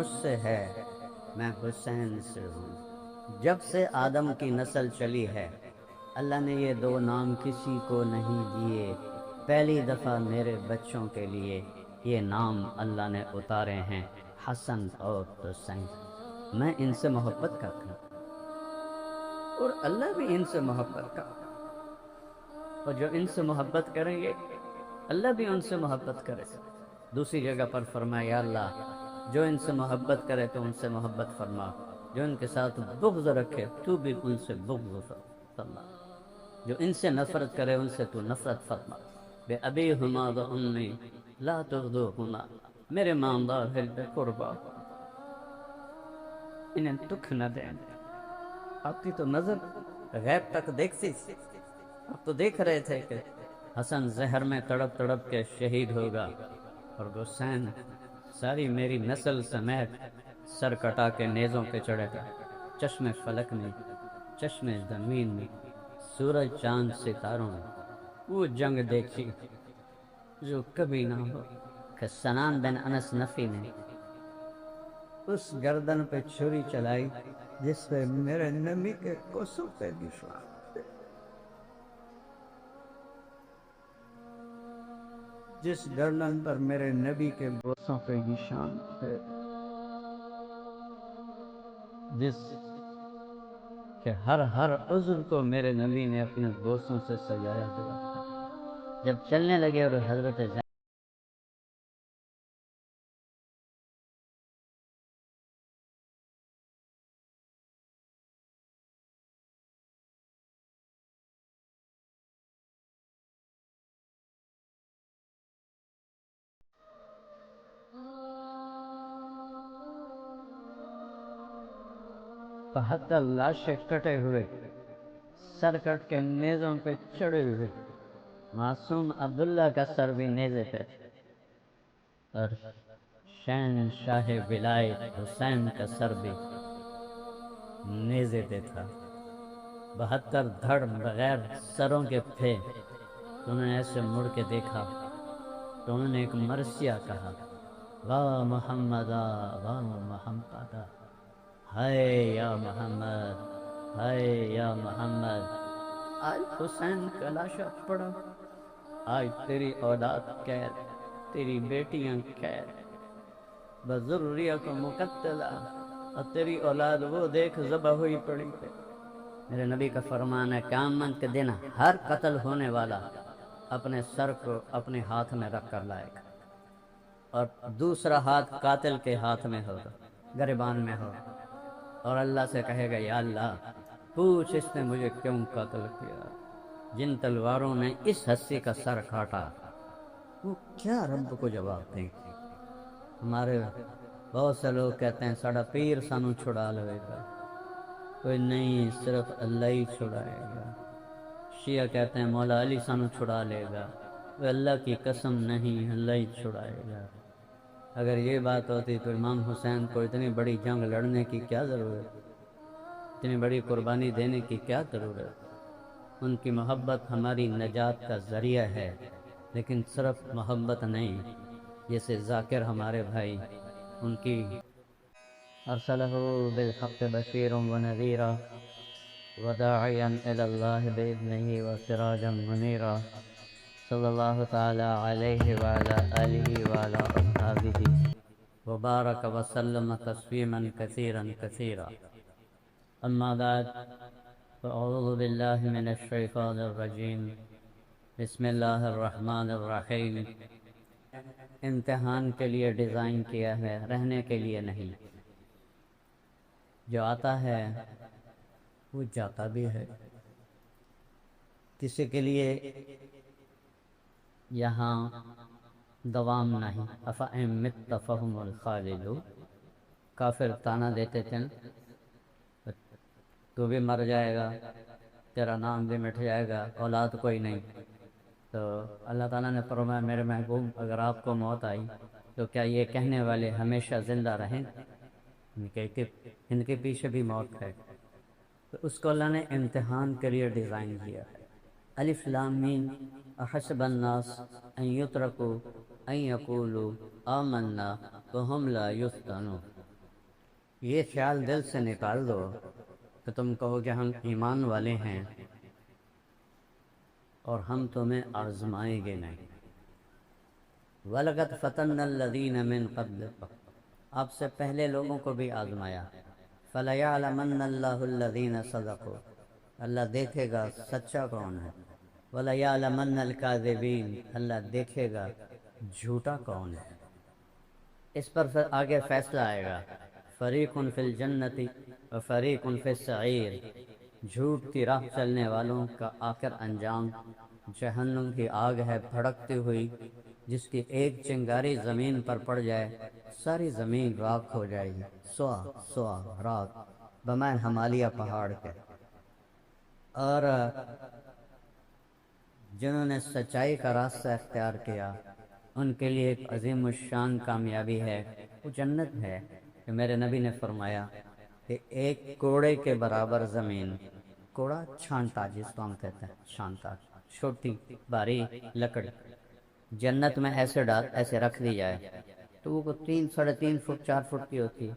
مجھ سے ہے، میں حسین سے ہوں۔ جب سے آدم کی نسل چلی ہے، اللہ نے یہ دو نام کسی کو نہیں دیے، پہلی دفعہ میرے بچوں کے لیے یہ نام اللہ نے اتارے ہیں، حسن اور حسین۔ میں ان سے محبت کرتا ہوں اور اللہ بھی ان سے محبت کرتا ہے، اور جو ان سے محبت کریں گے اللہ بھی ان سے محبت کرے۔ دوسری جگہ پر فرمایا، یا اللہ جو ان سے محبت کرے تو ان سے محبت فرما، جو ان کے ساتھ بغض رکھے تو بھی ان سے بغض فرما، جو ان سے نفرت کرے ان سے تو نفرت فرما۔ بے ابی ہما و امی لا تغدوہما، میرے ماں باپ بے قربا انہیں دکھ نہ دیں۔ آپ کی تو نظر غیب تک دیکھتی تھی، آپ تو دیکھ رہے تھے کہ حسن زہر میں تڑپ تڑپ کے شہید ہوگا، اور حسین ساری میری نسل سمیت سر کٹا کے نیزوں پہ چڑھے گا۔ چشم فلک میں، چشم زمین میں، سورج چاند ستاروں میں وہ جنگ دیکھی جو کبھی نہ ہو، کہ سنان بن انس نفی نے اس گردن پہ چھری چلائی جس پہ میرے نبی کے کوسوں پہ نشان تھے، جس گردن پر میرے نبی کے بوسوں پہ نشان تھے، جس کہ ہر عضو کو میرے نبی نے اپنے بوسوں سے سجایا ہوا تھا۔ جب چلنے لگے اور حضرت بہتر لاشیں کٹے ہوئے، سر کٹ کے نیزوں پہ چڑھے ہوئے، معصوم عبداللہ کا سر بھی نیزے پہ، اور شہن شاہ ولایت حسین کا سر بھی نیزے پہ تھا۔ 72 دھڑ بغیر سروں کے تھے، تو انہوں نے ایسے مڑ کے دیکھا تو انہوں نے ایک مرثیہ کہا، واہ محمدہ واہ محمدہ، ہائے یا محمد ہائے یا محمد۔ آج حسین کا لاشا پڑا، آج تیری اولاد قید، تیری بیٹیاں قید، بذریہ کو مقتلہ، اور تیری اولاد وہ دیکھ ذبح ہوئی پڑی پہ۔ میرے نبی کا فرمان ہے، قیامت کے دن ہر قتل ہونے والا اپنے سر کو اپنے ہاتھ میں رکھ کر لائے گا، اور دوسرا ہاتھ قاتل کے ہاتھ میں ہوگا، گریبان میں ہوگا، اور اللہ سے کہے گا، یا اللہ پوچھ اس نے مجھے کیوں قتل کیا، جن تلواروں نے اس ہستی کا سر کاٹا وہ کیا رب کو جواب دیں۔ ہمارے بہت سے لوگ کہتے ہیں ساڑا پیر سانو چھڑا لے گا، کوئی نہیں، صرف اللہ ہی چھڑائے گا۔ شیعہ کہتے ہیں مولا علی سانو چھڑا لے گا، وہ اللہ کی قسم نہیں، اللہ ہی چھڑائے گا۔ اگر یہ بات ہوتی تو امام حسین کو اتنی بڑی جنگ لڑنے کی کیا ضرورت، اتنی بڑی قربانی دینے کی کیا ضرورت۔ ان کی محبت ہماری نجات کا ذریعہ ہے، لیکن صرف محبت نہیں، جیسے ذاکر ہمارے بھائی، ان کی ارسلہ بالحق بشیرا ونذیرا وداعیا الی اللہ باذنہ وسراجا منیرا، صلی اللہ تعالی علیہ وعلی آلہ وعلی اصحابہ وبارک وسلم تسلیما کثیرا کثیرا۔ اما بعد، فاعوذ باللہ من الشیطان الرجیم، بسم اللہ الرحمن الرحیم۔ امتحان کے لیے ڈیزائن کیا ہے، رہنے کے لیے نہیں۔ جو آتا ہے وہ جاتا بھی ہے، کسی کے لیے یہاں دوام نہیں۔ افإن مت فهم الخالدون، کافر تانا دیتے تھے تو بھی مر جائے گا، تیرا نام بھی مٹ جائے گا، اولاد کوئی نہیں۔ تو اللہ تعالیٰ نے فرمایا، میرے محبوب اگر آپ کو موت آئی تو کیا یہ کہنے والے ہمیشہ زندہ رہیں؟ ان کے پیچھے بھی موت ہے۔ تو اس کو اللہ نے امتحان کے لیے ڈیزائن کیا ہے۔ الف لام میم، احسب الناس ان یترکوا ان یقولوا آمنا وهم لا یفتنون۔ یہ خیال دل سے نکال دو کہ تم کہو کہ ہم ایمان والے ہیں اور ہم تمہیں آزمائیں گے نہیں۔ وَلَقَدْ فَتَنَّا الَّذِينَ مِن قَبْلِكُمْ، آپ سے پہلے لوگوں کو بھی آزمایا۔ فَلَيَعْلَمَنَّ اللَّهُ الَّذِينَ صَدَقُوا، اللہ دیکھے گا سچا کون ہے۔ وَلَيَعْلَمَنَّ الْكَاذِبِينَ، اللہ دیکھے گا جھوٹا کون ہے۔ اس پر پھر آگے فیصلہ آئے گا، فَرِيقٌ فِي الْجَنَّةِ وَفَرِيقٌ فِي السَّعِيرِ، جھوٹ کی راہ چلنے والوں کا آخر انجام جہنم کی آگ ہے بھڑکتی ہوئی، جس کی ایک چنگاری زمین پر پڑ جائے ساری زمین راکھ ہو جائے گی، سوا سوا راکھ بمائے ہمالیہ پہاڑ کے۔ اور جنہوں نے سچائی کا راستہ اختیار کیا ان کے لیے ایک عظیم الشان کامیابی ہے، وہ جنت ہے کہ میرے نبی نے فرمایا کہ ایک کوڑے کے برابر زمین، کوڑا چھانٹا جس کو ہم کہتے ہیں چھانٹا، چھوٹی باریک لکڑی، جنت میں ایسے رکھ دی جائے تو وہ 3 فٹ 4 فٹ کی ہوتی ہے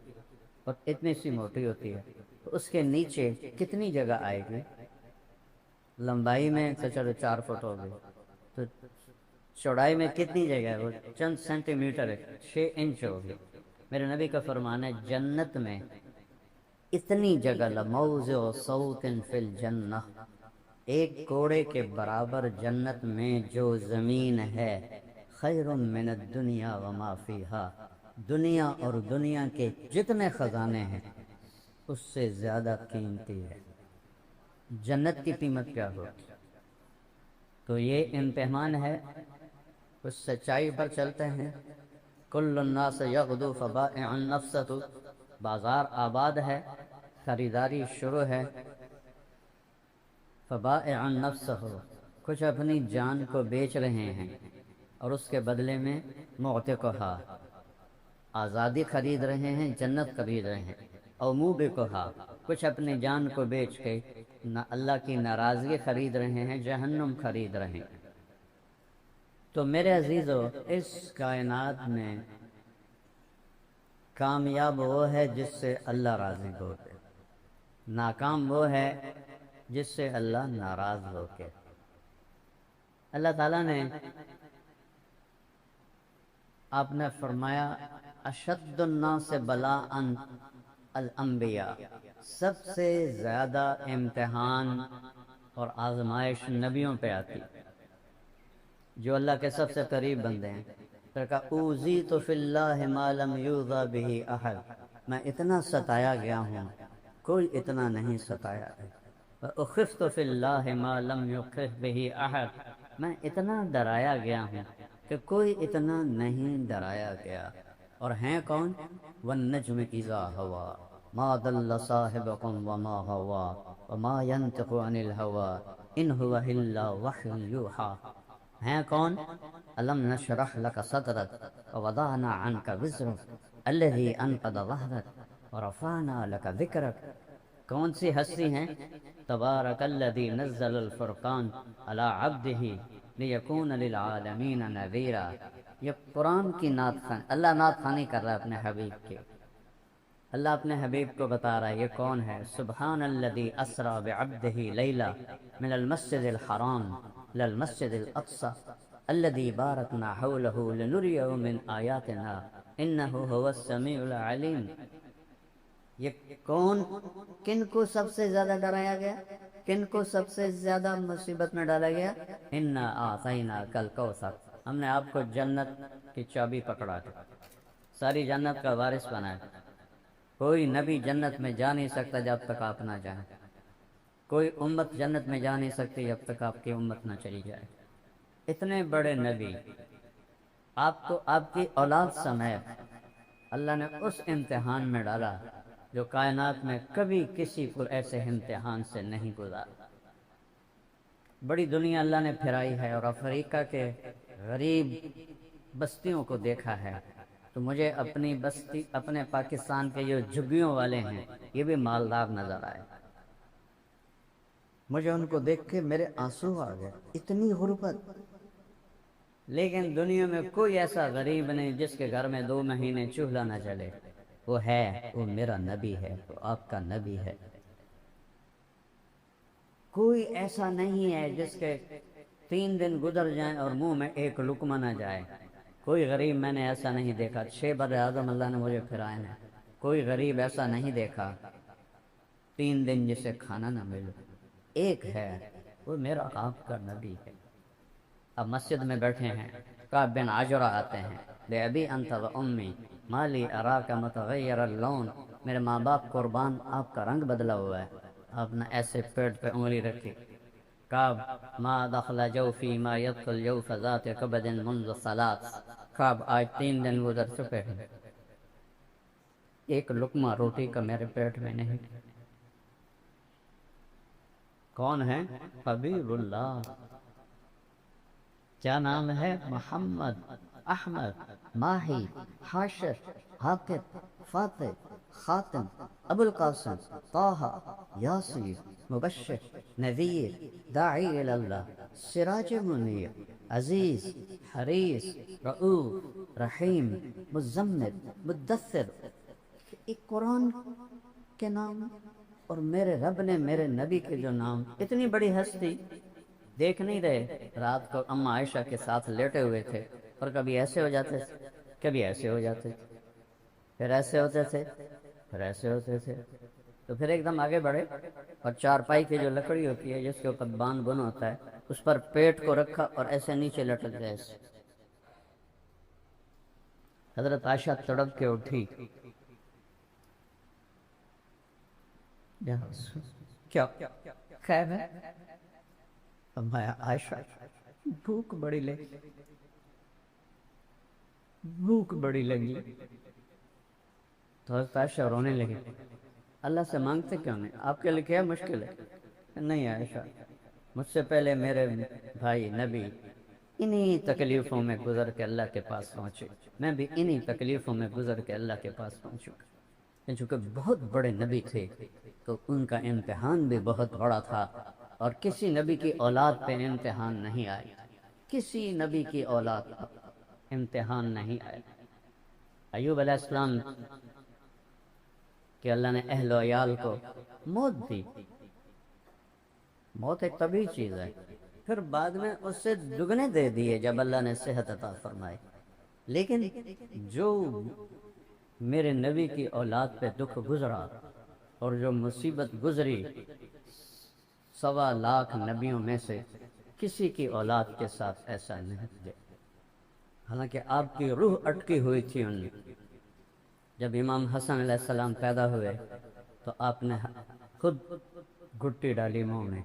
اور اتنی سی موٹی ہوتی ہے، تو اس کے نیچے کتنی جگہ آئے گی؟ لمبائی میں تو چلو 4 فٹ ہو گئی، تو چوڑائی میں کتنی جگہ ہے؟ وہ چند سینٹی میٹر ہے، 6 انچ ہوگی۔ میرے نبی کا فرمان ہے جنت میں اتنی جگہ، لموضع صوت فی الجنہ، ایک کوڑے کے برابر جنت میں جو زمین ہے، خیر من الدنیا وما فیہا، دنیا اور دنیا کے جتنے خزانے ہیں اس سے زیادہ قیمتی ہے۔ جنت کی قیمت کیا ہوگی؟ تو یہ امتحان ہے، اس سچائی پر چلتے ہیں۔ کل الناس یغدو فبائع نفسہ، بازار آباد ہے، خریداری شروع ہے۔ فبائع نفسہ، کچھ اپنی جان کو بیچ رہے ہیں اور اس کے بدلے میں معتقہا، آزادی خرید رہے ہیں، جنت خرید رہے ہیں۔ او موبقہا، کچھ اپنی جان کو بیچ کے اللہ کی ناراضگی خرید رہے ہیں، جہنم خرید رہے ہیں۔ تو میرے عزیزو، اس کائنات میں کامیاب وہ ہے جس سے اللہ راضی ہو کے، ناکام وہ ہے جس سے اللہ ناراض ہو کے۔ اللہ تعالیٰ نے آپ نے فرمایا اشد الناس بلاء الانبیاء، سب سے زیادہ امتحان اور آزمائش نبیوں پہ آتی، جو اللہ کے سب سے قریب بندے ہیں۔ پھر کہا اوذیت فی اللہ ما لم یوذ بہ احد، میں اتنا ستایا گیا ہوں کوئی اتنا نہیں ستایا ہے۔ اخفت فی اللہ ما لم یخف بہ احد، میں اتنا ڈرایا گیا ہوں کہ کوئی اتنا نہیں ڈرایا گیا۔ اور ہیں کون؟ والنجم اذا ہوا ما ضل صاحبکم وما ہوا وما ینطق عن الہوا ان هو الا وحی یوحی، ہیں کون؟ الم نشرح لک صدرک ووضعنا عنک وزرک الذی انقض ظہرک ورفعنا لک ذکرک۔ کون سی ہستی ہیں؟ تبارک الذی نزل الفرقان علی عبدہ لیکون للعالمین نذیرا۔ یہ قرآن کی نعت خوانی، اللہ نعت خوانی کر رہا ہے اپنے حبیب کی۔ اللہ اپنے حبیب کو بتا رہا ہے یہ کون ہے۔ سبحان الذی اسری بعبدہ لیلا من المسجد الحرام الی المسجد الاقصی الذی بارکنا حولہ لنریہ من آیاتنا انہ هو السمیع العلیم۔ یہ کون، کن کو سب سے زیادہ ڈرایا گیا، کن کو سب سے زیادہ مصیبت میں ڈالا گیا؟ انا اعطیناک الکوثر، ہم نے آپ کو جنت کی چابی پکڑا کے ساری جنت کا وارث بنایا۔ کوئی نبی جنت میں جا نہیں سکتا جب تک آپ نہ جائیں، کوئی امت جنت میں جا نہیں سکتی جب تک آپ کی امت نہ چلی جائے۔ اتنے بڑے نبی آپ کو آپ کی اولاد سمیت اللہ نے اس امتحان میں ڈالا جو کائنات میں کبھی کسی کو ایسے امتحان سے نہیں گزارا۔ بڑی دنیا اللہ نے پھرائی ہے اور افریقہ کے غریب بستیوں کو دیکھا ہے، تو مجھے اپنی بستی، اپنے پاکستان کے جو جھگیوں والے ہیں یہ بھی مالدار نظر آئے۔ مجھے ان کو دیکھ کے میرے آنسو آ گئے، اتنی غربت۔ لیکن دنیا میں کوئی ایسا غریب نہیں جس کے گھر میں 2 مہینے چولہا نہ جلے، وہ ہے، وہ میرا نبی ہے، وہ آپ کا نبی ہے۔ کوئی ایسا نہیں ہے جس کے 3 دن گزر جائیں اور منہ میں ایک لقمہ نہ جائے۔ کوئی غریب میں نے ایسا نہیں دیکھا، 6 بر اعظم اللہ نے مجھے پھرائے ہیں، کوئی غریب ایسا نہیں دیکھا 3 دن جسے کھانا نہ ملے۔ ایک ہے، وہ میرا آپ کا نبی ہے۔ اب مسجد میں بیٹھے ہیں، کعب بن عجرہ آتے ہیں، بے ابی انت و امی مالی اراک متغیر اللون، میرے ماں باپ قربان، آپ کا رنگ بدلا ہوا ہے۔ آپ نے ایسے پیٹ پہ انگلی رکھی۔ کعب ما دخل جوفی ما يدخل جوف ذات کبد منذ صلاة، کعب آج 3 دن گزر چکے ہیں، ایک لقمہ روٹی کا میرے پیٹ میں نہیں۔ کون ہے؟ حبیب اللہ۔ کیا نام ہے؟ محمد، احمد، ماہی، حاشر، حاقب، فاتح، خاتم، ابو القاسم، طہ، یاسین، مبشر، نذیر، داعی اللہ، سراج منیر، عزیز، حریص، رؤوف، رحیم، مزمل، مدثر۔ ایک قرآن کے نام اور میرے رب نے میرے نبی کے جو نام، اتنی بڑی ہستی دیکھ نہیں رہے؟ رات کو اما عائشہ کے ساتھ لیٹے ہوئے تھے اور کبھی ایسے ہو جاتے تھے، کبھی ایسے ہو جاتے تھے، پھر ایسے ہوتے تھے، پھر ایسے ہوتے تھے، تو پھر ایک دم آگے بڑھے اور چارپائی کی جو لکڑی ہوتی ہے جس کے اوپر باندھ بن ہوتا ہے اس پر پیٹ کو رکھا اور ایسے نیچے لٹک گئے ایسے۔ حضرت عائشہ تڑپ کے اٹھی، کیا خیر ہے؟ فرمایا عائشہ بھوک بڑی لگی، بھوک بڑی لگی۔ تو حضرت عائشہ رونے لگی، اللہ سے مانگتے کیوں نہیں؟ آپ کے لیے کیا مشکل ہے؟ نہیں عائشہ، مجھ سے پہلے میرے بھائی نبی انہی تکلیفوں میں گزر کے اللہ کے پاس پہنچے، میں بھی انہی تکلیفوں میں گزر کے اللہ کے پاس پہنچوں گا۔ چونکہ بہت بڑے نبی تھے تو ان کا امتحان بھی بہت بڑا تھا، اور کسی نبی کی اولاد پہ امتحان نہیں آئی، کسی نبی کی اولاد پر امتحان نہیں آئے۔ ایوب علیہ السلام کہ اللہ نے اہل و عیال کو موت دی، موت ایک طبیعی چیز ہے، پھر بعد میں اس سے دگنے دے دیے جب اللہ نے صحت عطا فرمائی۔ لیکن جو میرے نبی کی اولاد پہ دکھ گزرا اور جو مصیبت گزری، 1.25 نبیوں میں سے کسی کی اولاد کے ساتھ ایسا نہیں ہے۔ حالانکہ آپ کی روح اٹکی ہوئی تھی ان میں۔ جب امام حسن علیہ السلام پیدا ہوئے تو آپ نے خود گھٹی ڈالی منہ میں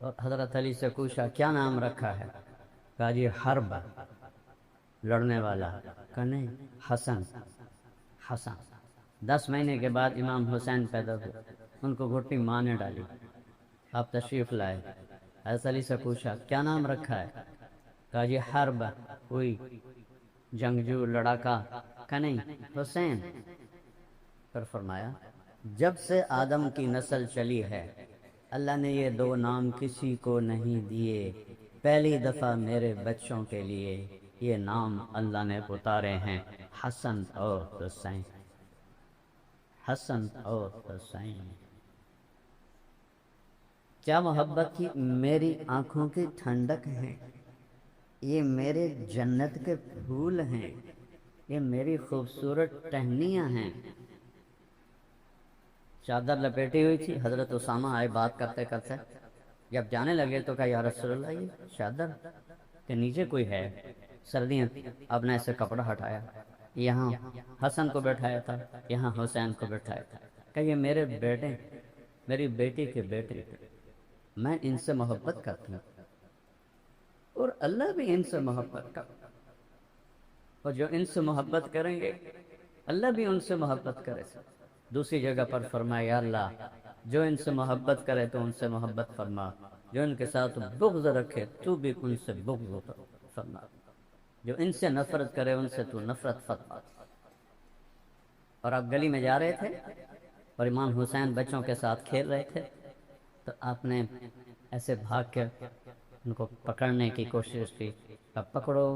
اور حضرت علی سے پوچھا کیا نام رکھا ہے؟ کہا جی حرب، لڑنے والا۔ کہا نہیں، حسن، حسن۔ 10 مہینے کے بعد امام حسین پیدا ہوئے، ان کو گھٹی ماں نے ڈالی، آپ تشریف لائے، حضرت علی سے پوچھا کیا نام رکھا ہے؟ کہا جی حرب، کوئی جنگجو لڑاکا۔ کہا نہیں، حسین۔ پھر فرمایا جب سے آدم کی نسل چلی ہے اللہ نے یہ 2 نام کسی کو نہیں دیے، پہلی دفعہ میرے بچوں کے لیے یہ نام اللہ نے اتارے ہیں، حسن اور حسین، حسن اور حسین۔ کیا محبت کی میری آنکھوں کی ٹھنڈک ہے، یہ میرے جنت کے پھول ہیں، یہ میری خوبصورت ٹہنیاں ہیں۔ چادر لپیٹی ہوئی تھی، حضرت اسامہ آئے بات کرتے کرتے، جب جانے لگے تو کہا یا رسول اللہ یہ چادر کے نیچے کوئی ہے، سردیاں، آپ نے ایسے کپڑا ہٹایا، یہاں حسن کو بیٹھایا تھا، یہاں حسین کو بیٹھایا تھا، کہ یہ میرے بیٹے، میری بیٹی کے بیٹے، میں ان سے محبت کرتی ہوں اور اللہ بھی ان سے محبت کرتا، اور جو ان سے محبت کریں گے اللہ بھی ان سے محبت کرے۔ دوسری جگہ پر فرمایا یا اللہ جو ان سے محبت کرے تو ان سے محبت فرما، جو ان کے ساتھ بغض رکھے تو بھی ان سے بغض فرما، جو ان سے نفرت کرے ان سے تو نفرت فرما۔ اور آپ گلی میں جا رہے تھے اور امام حسین بچوں کے ساتھ کھیل رہے تھے تو آپ نے ایسے بھاگ کے ان کو پکڑنے کی کوشش کی، اب پکڑو۔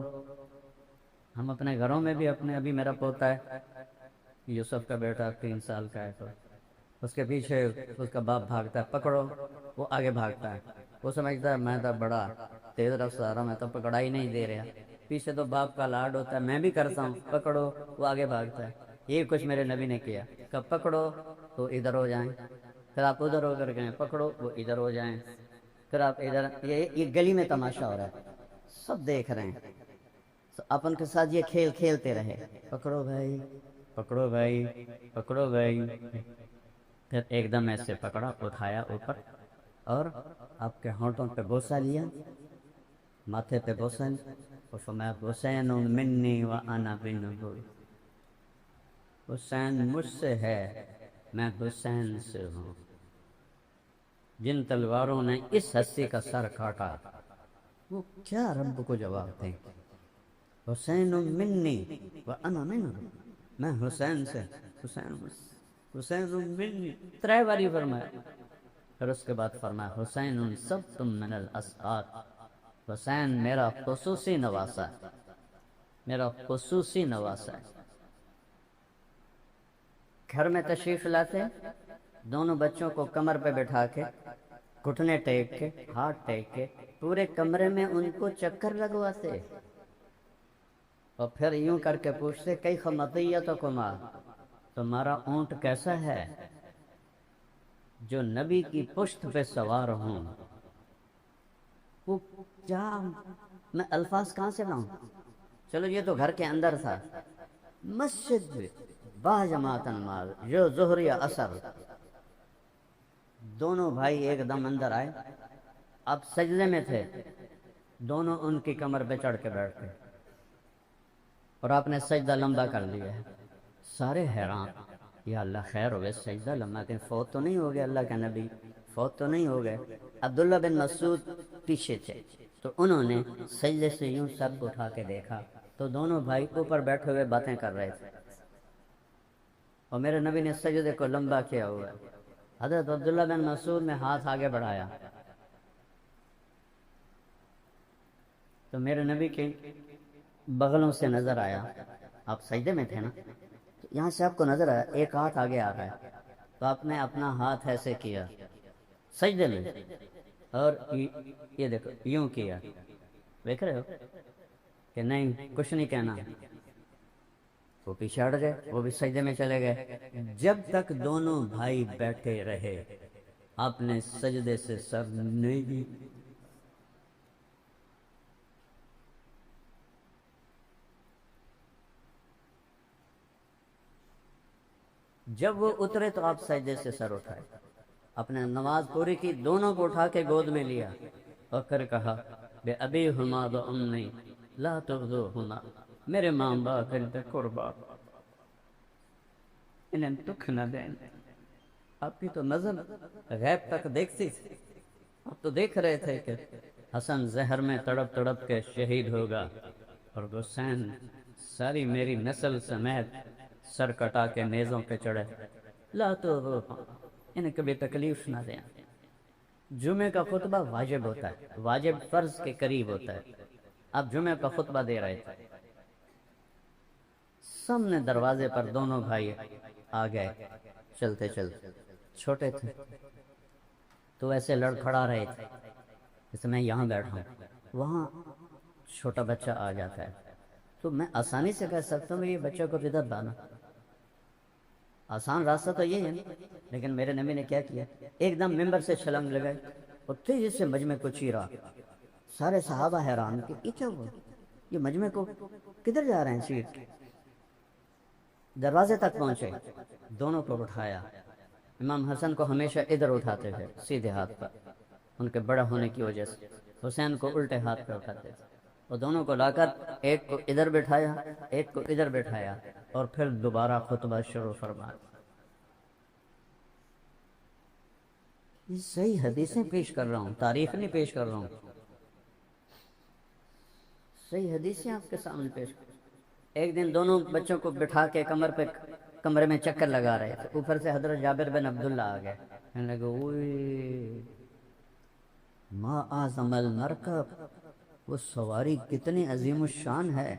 ہم اپنے گھروں میں بھی ابھی میرا پوتا ہے یوسف کا بیٹا 3 سال کا ہے تو اس کے پیچھے اس کا باپ بھاگتا ہے، پکڑو، وہ آگے بھاگتا ہے، وہ سمجھتا ہے میں تو بڑا تیز رفتار ہوں، میں تو پکڑائی نہیں دے رہا، پیچھے تو باپ کا لاڈ ہوتا ہے، میں بھی کرتا ہوں، پکڑو، وہ آگے بھاگتا ہے۔ یہ کچھ میرے نبی نے کیا کہ پکڑو تو ادھر ہو جائیں، پھر آپ ادھر ہو کر گئے، پکڑو وہ ادھر ہو جائیں، پھر آپ ادھر، یہ گلی میں تماشا ہو رہا ہے، سب دیکھ رہے ہیں، اپن کے ساتھ یہ کھیل کھیلتے رہے، پکڑو بھائی، پکڑو بھائی، پکڑو بھائی، پھر ایک دم ایسے پکڑا، اٹھایا اوپر، اور آپ کے ہونٹوں پہ بوسہ لیا، ماتھے پہ بوسہ، فرمایا حسین منی وانا منہ، حسین مجھ سے ہے، میں حسین سے ہوں، جن تلواروں نے اس ہستی کا سر کاٹا وہ کیا رب کو جواب دیں؟ حسین منی وانا منہ، میں حسین سے، حسین منی 3 باری فرمایا، پھر اس کے بعد فرمایا حسین سب تم من الاسعاد، حسین میرا خصوصی نواسا ہے، میرا خصوصی نواسا ہے۔ گھر میں تشریف لاتے، دونوں بچوں کو کمر پہ بٹھا کے، گھٹنے ٹیک کے، ہاتھ ٹیک کے، پورے کمرے میں ان کو چکر لگواتے، اور پھر یوں کر کے پوچھتے کیف مطیتکما، تمہارا اونٹ کیسا ہے جو نبی کی پشت پہ سوار ہوں؟ وہ کیا، میں الفاظ کہاں سے لاؤں؟ چلو یہ تو گھر کے اندر تھا، مسجد با جماعت نماز جو ظہر یا عصر، دونوں بھائی ایک دم اندر آئے، اب سجدے میں تھے، دونوں ان کی کمر پہ چڑھ کے بیٹھتے، اور آپ نے سجدہ لمبا کر لیا ہے، سارے حیران، یا اللہ خیر ہو گئے، سجدہ لمبا، کہ فوت تو نہیں ہو گئے اللہ کے نبی، فوت تو نہیں ہو گئے؟ عبداللہ بن مسعود پیچھے تھے، تو انہوں نے سجدے سے یوں سر کو اٹھا کے دیکھا تو دونوں بھائی اوپر بیٹھے ہوئے باتیں کر رہے تھے، اور میرے نبی نے سجدے کو لمبا کیا ہوا ہے۔ حضرت عبداللہ بن مسعود نے ہاتھ آگے بڑھایا تو میرے نبی کے بغلوں سے نظر آیا، آپ سجدے میں تھے نا، تو یہاں سے آپ کو نظر آیا ایک ہاتھ آگے آ رہا ہے، تو آپ نے اپنا ہاتھ ایسے کیا سجدے میں، اور یہ دیکھو یوں کیا، دیکھ رہے ہو کہ نہیں کچھ نہیں کہنا، وہ پیچھے ہٹ گئے، وہ بھی سجدے میں چلے گئے، جب تک دونوں بھائی بیٹھے رہے آپ نے سجدے سے سر نہیں، جب وہ اترے تو آپ سجدے سے سر اٹھائے، اپنے نماز پوری کی، دونوں کو اٹھا کے گود میں لیا، اور پھر کہا بے ابی ہما و امی لا تغزوہما، میرے ماں باپ ان پہ قربان، انہیں دکھ نہ دیں۔ آپ کی تو نظر غیب تک دیکھتی تھی، آپ تو دیکھ رہے تھے کہ حسن زہر میں تڑپ تڑپ کے شہید ہوگا، اور حسین ساری میری نسل سمیت سر کٹا کے نیزوں پہ چڑھے، لا تو انہیں کبھی تکلیف نہ دیں۔ جمعے کا خطبہ واجب ہوتا ہے، واجب فرض کے قریب ہوتا ہے، آپ جمعے کا خطبہ دے رہے تھے، سامنے دروازے پر دونوں بھائی آ گئے، چلتے چلتے، چھوٹے تھے تو ایسے لڑکھڑا رہے تھے، جیسے میں یہاں بیٹھا ہوں، وہاں چھوٹا بچہ آ جاتا ہے تو میں آسانی سے کہہ سکتا ہوں کہ یہ بچے کو ادھر لانا، آسان راستہ تو یہ ہے، لیکن میرے نبی نے کیا کیا، ایک دم ممبر سے چھلانگ لگائے اور تیزی سے مجمع کو چیرا، سارے صحابہ حیران کہ یہ کیا ہوا، یہ مجمع کو کدھر جا رہے ہیں چیر کے، دروازے تک پہنچے، دونوں کو اٹھایا، امام حسن کو ہمیشہ ادھر اٹھاتے تھے سیدھے ہاتھ پر، ان کے بڑا ہونے کی وجہ سے، حسین کو الٹے ہاتھ پہ اٹھاتے تھے، اور دونوں کو لا کر ایک کو ادھر بٹھایا، ایک کو ادھر بٹھایا، اور پھر دوبارہ خطبہ شروع فرمایا۔ یہ صحیح حدیثیں پیش کر رہا ہوں، تاریخ نہیں پیش کر رہا ہوں، صحیح حدیثیں آپ کے سامنے پیش کر۔ ایک دن دونوں بچوں کو بٹھا کے کمرے میں چکر لگا رہے تھے، اوپر سے حضرت جابر بن عبداللہ آ گئے، کہنے لگے اوئے ما اعظم المرکب، وہ سواری کتنی عظیم الشان ہے،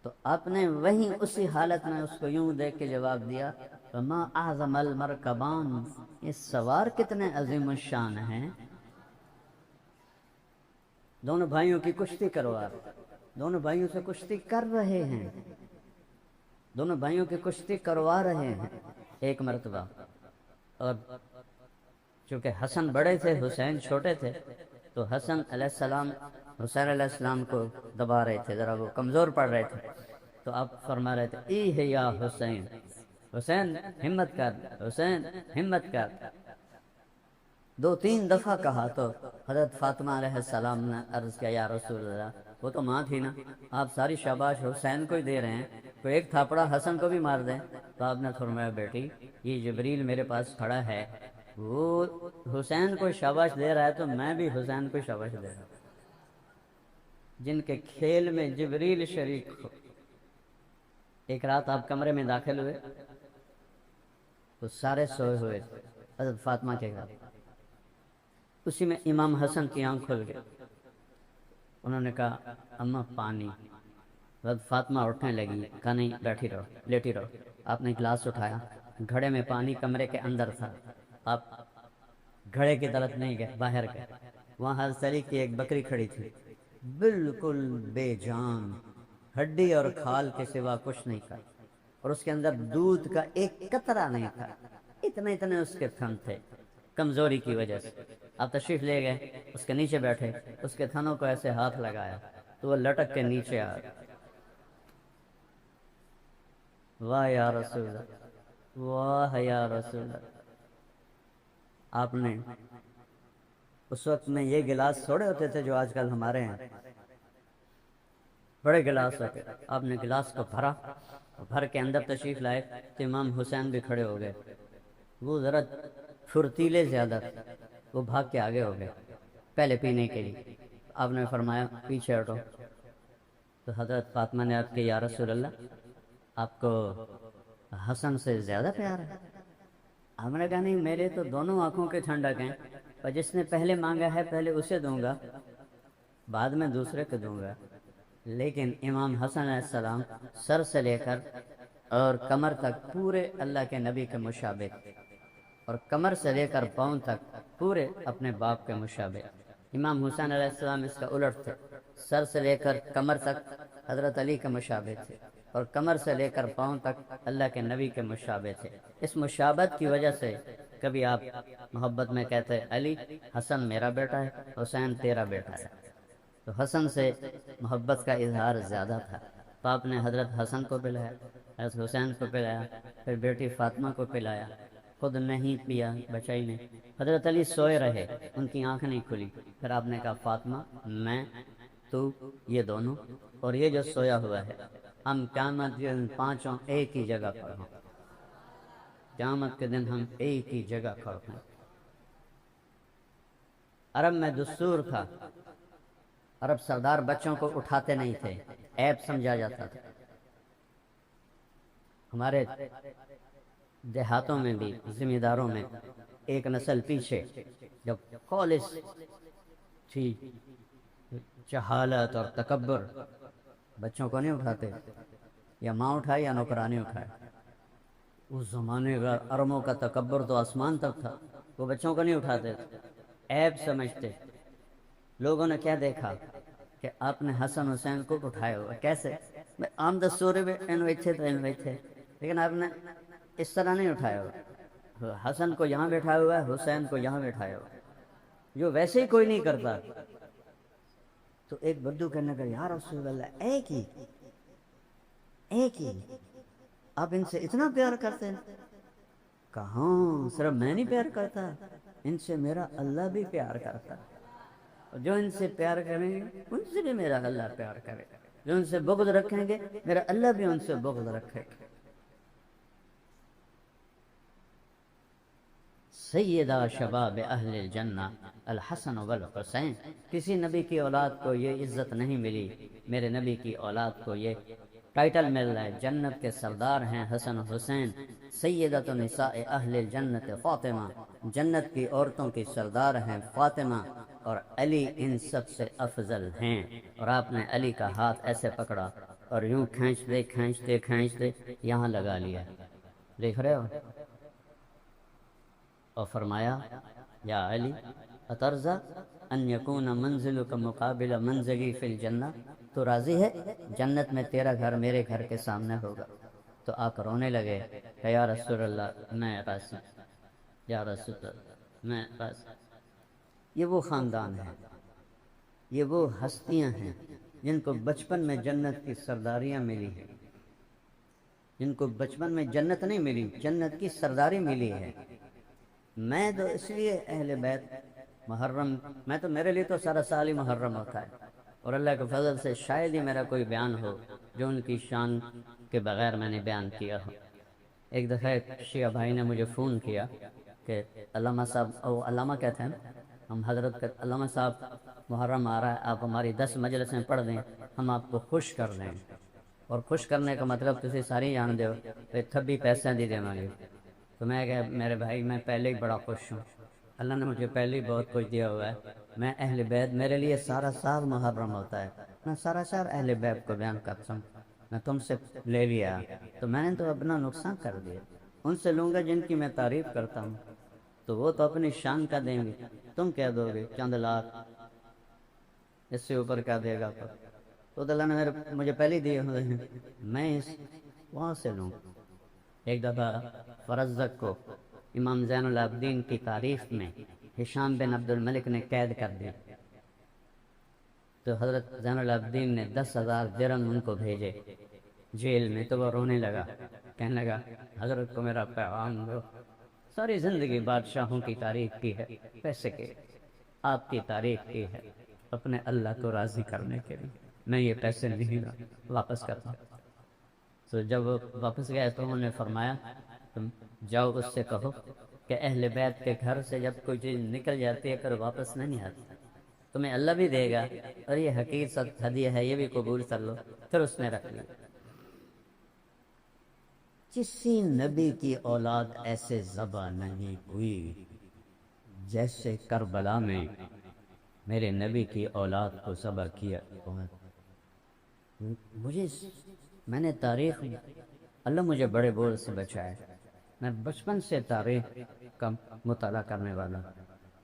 تو آپ نے وہیں اسی حالت میں اس کو یوں دیکھ کے جواب دیا فما اعظم المرکبان، یہ سوار کتنے عظیم الشان ہیں۔ دونوں بھائیوں کی کشتی کروا، دونوں بھائیوں سے کشتی کر رہے ہیں، دونوں بھائیوں کی کشتی کروا رہے ہیں ایک مرتبہ۔ اور چونکہ حسن بڑے تھے حسین چھوٹے تھے، تو حسن علیہ السلام حسین علیہ السلام کو دبا رہے تھے، ذرا وہ کمزور پڑ رہے تھے، تو آپ فرما رہے تھے ای ہے یا حسین، حسین ہمت کر، حسین ہمت کر۔ 2-3 دفعہ کہا تو حضرت فاطمہ علیہ السلام نے عرض کیا یا رسول اللہ، وہ تو ماں تھی نا، آپ ساری شاباش حسین کو ہی دے رہے ہیں، تو ایک تھاپڑا حسن کو بھی مار دیں۔ تو آپ نے فرمایا بیٹی یہ جبریل میرے پاس کھڑا ہے، وہ حسین کو شاباش دے رہا ہے تو میں بھی حسین کو شاباش دے رہا ہوں۔ جن کے کھیل میں جبریل شریک ہو۔ ایک رات آپ کمرے میں داخل ہوئے تو سارے سوئے ہوئے حضرت فاطمہ کے گھر، اسی میں امام حسن کی آنکھ کھل گئی، انہوں نے کہا اماں پانی۔ حضرت فاطمہ اٹھنے لگی، کہا نہیں بیٹھی رہو، لیٹی رہو۔ آپ نے گلاس اٹھایا، گھڑے میں پانی کمرے کے اندر تھا، آپ گھڑے کی طرف نہیں گئے، باہر گئے، وہاں حضرت علی کی ایک بکری کھڑی تھی، بالکل بے جان، ہڈی اور کھال کے سوا کچھ نہیں تھا، اور اس کے اندر دودھ کا ایک قطرہ نہیں تھا، اتنے اتنے اس کے تھن تھے کمزوری کی وجہ سے۔ آپ تشریف لے گئے، اس کے نیچے بیٹھے، اس کے تھنوں کو ایسے ہاتھ لگایا تو وہ لٹک کے نیچے آ گیا۔ واہ یا رسول اللہ، واہ یا رسول اللہ۔ آپ نے اس وقت میں یہ گلاس تھوڑے ہوتے تھے جو آج کل ہمارے ہیں، بڑے گلاس ہوتے، آپ نے گلاس کو بھرا، بھر کے اندر تشریف لائے تو امام حسین بھی کھڑے ہو گئے، وہ ذرا پھرتیلے زیادہ تھے، وہ بھاگ کے آگے ہو گئے پہلے پینے کے لیے۔ آپ نے فرمایا پیچھے ہٹو، تو حضرت فاطمہ نے عرض کی یا رسول اللہ آپ کو حسن سے زیادہ پیار ہے؟ آپ نے کہا نہیں، میرے تو دونوں آنکھوں کے ٹھنڈک ہیں، اور جس نے پہلے مانگا ہے پہلے اسے دوں گا، بعد میں دوسرے کو دوں گا۔ لیکن امام حسن علیہ السلام سر سے لے کر اور کمر تک پورے اللہ کے نبی کے مشابہ، اور کمر سے لے کر پاؤں تک پورے اپنے باپ کے مشابہ۔ امام حسین علیہ السلام اس کا الٹ تھے، سر سے لے کر کمر تک حضرت علی کے مشابہ تھے، اور کمر سے لے کر پاؤں تک اللہ کے نبی کے مشابہ تھے۔ اس مشابہت کی وجہ سے کبھی آپ محبت میں کہتے علی حسن میرا بیٹا ہے، حسین تیرا بیٹا ہے، تو حسن سے محبت کا اظہار زیادہ تھا، تو آپ نے حضرت حسن کو پلایا، حضرت حسین کو پلایا، پھر بیٹی فاطمہ کو پلایا، خود نہیں پیا، بچائی نہیں۔ حضرت علی سوئے رہے، ان کی آنکھ نہیں کھلی، پھر آپ نے کہا فاطمہ میں تو یہ دونوں اور یہ جو سویا ہوا ہے، ہم قیامت کے دن پانچوں ایک ہی جگہ پر ہوں، قیامت کے دن ہم ایک ہی جگہ پر ہیں۔ عرب میں دستور تھا، عرب سردار بچوں کو اٹھاتے نہیں تھے، عیب سمجھا جاتا تھا۔ ہمارے دیہاتوں میں بھی ذمہ داروں میں ایک نسل پیچھے جب خالص تھی جہالت اور تکبر، بچوں کو نہیں اٹھاتے، یا ماں اٹھائے یا نوکرانی اٹھائے۔ اس زمانے کا عربوں کا تکبر تو آسمان تک تھا، وہ بچوں کو نہیں اٹھاتے، عیب سمجھتے۔ لوگوں نے کیا دیکھا کہ آپ نے حسن حسین کو اٹھایا ہوا، کیسے؟ عام دستور تھے، لیکن آپ نے اس طرح نہیں اٹھایا ہوا، حسن کو یہاں بیٹھایا ہوا ہے، حسین کو یہاں بیٹھایا ہوا ہے، جو ویسے ہی کوئی نہیں کرتا۔ تو ایک بدو کہنے کا یا رسول اللہ ایک ہی آپ ان سے اتنا پیار کرتے ہیں؟ کہاں صرف میں نہیں پیار کرتا، ان سے میرا اللہ بھی پیار کرتا ہے، اور جو ان سے پیار کریں گے ان سے بھی میرا اللہ پیار کرے گا، جو ان سے بغض رکھیں گے میرا اللہ بھی ان سے بغض رکھے گا۔ سیدہ شباب اہل الجنہ الحسن والحسین، کسی نبی کی اولاد کو یہ عزت نہیں ملی، میرے نبی کی اولاد کو یہ ٹائٹل مل رہا ہے، جنت کے سردار ہیں حسن حسین۔ سیدۃ نساء اہل الجنت فاطمہ، جنت کی عورتوں کی سردار ہیں فاطمہ، اور علی ان سب سے افضل ہیں۔ اور آپ نے علی کا ہاتھ ایسے پکڑا اور یوں کھینچتے کھینچتے کھینچتے یہاں لگا لیا، دیکھ رہے ہو؟ اور فرمایا یا علی اترضا ان یکون منزلک مقابل منزلی فی الجنہ، تو راضی ہے جنت میں تیرا گھر میرے گھر کے سامنے ہوگا؟ تو آپ رونے لگے کہ یا رسول اللہ میں راضی، یا رسول اللہ میں راضی۔ یہ وہ خاندان ہے، یہ وہ ہستیاں ہیں جن کو بچپن میں جنت کی سرداریاں ملی ہیں، جن کو بچپن میں جنت نہیں ملی، جنت کی سرداری ملی ہے۔ میں تو اس لیے اہل بیت محرم، میں تو میرے لیے تو سارا سال ہی محرم ہوتا ہے، اور اللہ کے فضل سے شاید ہی میرا کوئی بیان ہو جو ان کی شان کے بغیر میں نے بیان کیا ہو۔ ایک دفعہ ایک شیعہ بھائی نے مجھے فون کیا کہ علامہ صاحب، او علامہ کہتے ہیں ہم حضرت، علامہ صاحب محرم آ رہا ہے، آپ ہماری 10 مجلسیں پڑھ دیں، ہم آپ کو خوش کر دیں۔ اور خوش کرنے کا مطلب تسی ساری جان دو، تھبی پیسے دی دے مانگے۔ تو میں کہا میرے بھائی میں پہلے ہی بڑا خوش ہوں، اللہ نے مجھے پہلے ہی بہت کچھ دیا ہوا ہے، میں اہل بیت، میرے لیے سارا سال محرم ہوتا ہے، میں سارا سال اہل بیت کو بیان کرتا ہوں۔ میں تم سے لے لیا تو میں نے تو اپنا نقصان کر دیا، ان سے لوں گا جن کی میں تعریف کرتا ہوں، تو وہ تو اپنی شان کا دیں گے، تم کہہ دو گے چند لاکھ، اس سے اوپر کیا دے گا؟ تو اللہ نے مجھے پہلے دیے ہوئے ہیں، میں اس وہاں سے لوں۔ ایک دفعہ فرزدق کو امام زین العابدین کی تعریف میں ہشام بن عبد الملک نے قید کر دیا، تو حضرت زین العابدین نے 10,000 درہم ان کو بھیجے جیل میں، تو وہ رونے لگا، کہنے لگا حضرت کو میرا پیغام دو، ساری زندگی بادشاہوں کی تعریف کی ہے، پیسے کے آپ کی تعریف کی ہے، اپنے اللہ کو راضی کرنے کے لیے میں یہ پیسے نہیں واپس کرتا۔ تو جب وہ واپس گئے تو انہوں نے فرمایا تم جاؤ اس سے کہو کہ اہل بیت کے گھر سے جب کوئی چیز نکل جاتی ہے پھر واپس نہیں آتی، تمہیں اللہ بھی دے گا اور یہ حقیقت ہدیہ ہے، یہ بھی قبول کر لو۔ پھر اس نے رکھ لیا۔ کسی نبی کی اولاد ایسے ذبح نہیں ہوئی جیسے کربلا میں میرے نبی کی اولاد کو ذبح کیا۔ میں نے تاریخ، اللہ مجھے بڑے بول سے بچائے، میں بچپن سے تاریخ کا مطالعہ کرنے والا،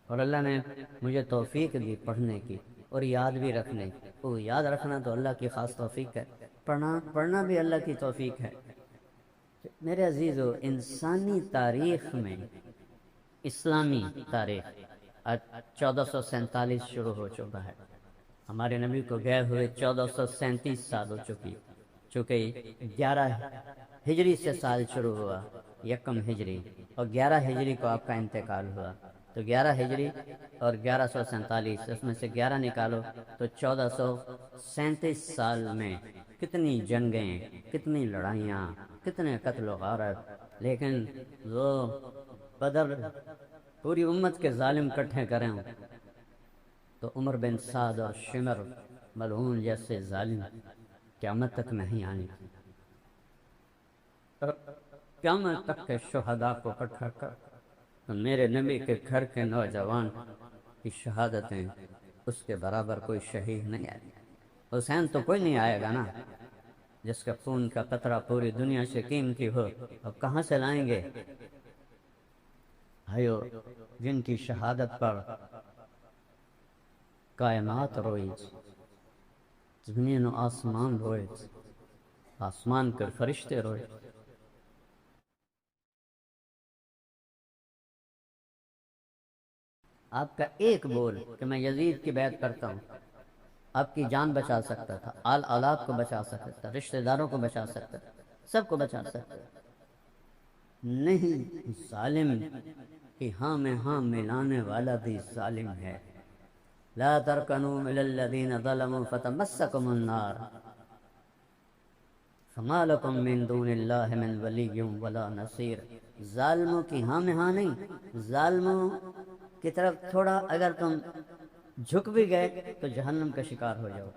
اور اللہ نے مجھے توفیق دی پڑھنے کی اور یاد بھی رکھنے کی۔ وہ یاد رکھنا تو اللہ کی خاص توفیق ہے، پڑھنا بھی اللہ کی توفیق ہے۔ میرے عزیزو، انسانی تاریخ میں اسلامی تاریخ 1447 شروع ہو چکا ہے، ہمارے نبی کو گئے ہوئے 1437 سال ہو چکی، چونکہ 11 ہجری سے سال شروع ہوا، یکم ہجری، اور 11 ہجری کو آپ کا انتقال ہوا، تو 11 ہجری اور 1147، اس میں سے 11 نکالو تو 1437 سال میں کتنی جنگیں، کتنی لڑائیاں، کتنے قتل و غارت، لیکن وہ بدر پوری امت کے ظالم کٹھے کریں تو عمر بن سعد اور شمر ملعون جیسے ظالم قیامت تک نہیں آنے، قیامت تک کے شہداء کو اکٹھا کر تو میرے نبی کے گھر کے نوجوان کی شہادتیں اس کے برابر کوئی شہید نہیں آئے۔ حسین تو کوئی نہیں آئے گا نا، جس کا خون کا قطرہ پوری دنیا سے قیمتی ہو، اب کہاں سے لائیں گے؟ بھائیو، جن کی شہادت پر کائنات روئی، زمین و آسمان روئے، آسمان کے فرشتے روئے۔ آپ کا ایک بول کہ میں یزید کی بیعت کرتا ہوں آپ کی جان بچا سکتا تھا، آل اولاد کو بچا سکتا تھا، رشتہ داروں کو بچا سکتا تھا، سب کو بچا سکتا تھا۔ نہیں، ظالم کی ہاں میں ہاں ملانے والا بھی ظالم ہے۔ لا ترکنوا الی الذین ظلموا فتمسکم النار فما لکم من دون اللہ من ولی ولا نصیر۔ ظالموں کی ہاں میں ہاں نہیں، ظالموں کی طرف تھوڑا اگر تم جھک بھی گئے تو جہنم کا شکار ہو جاؤ۔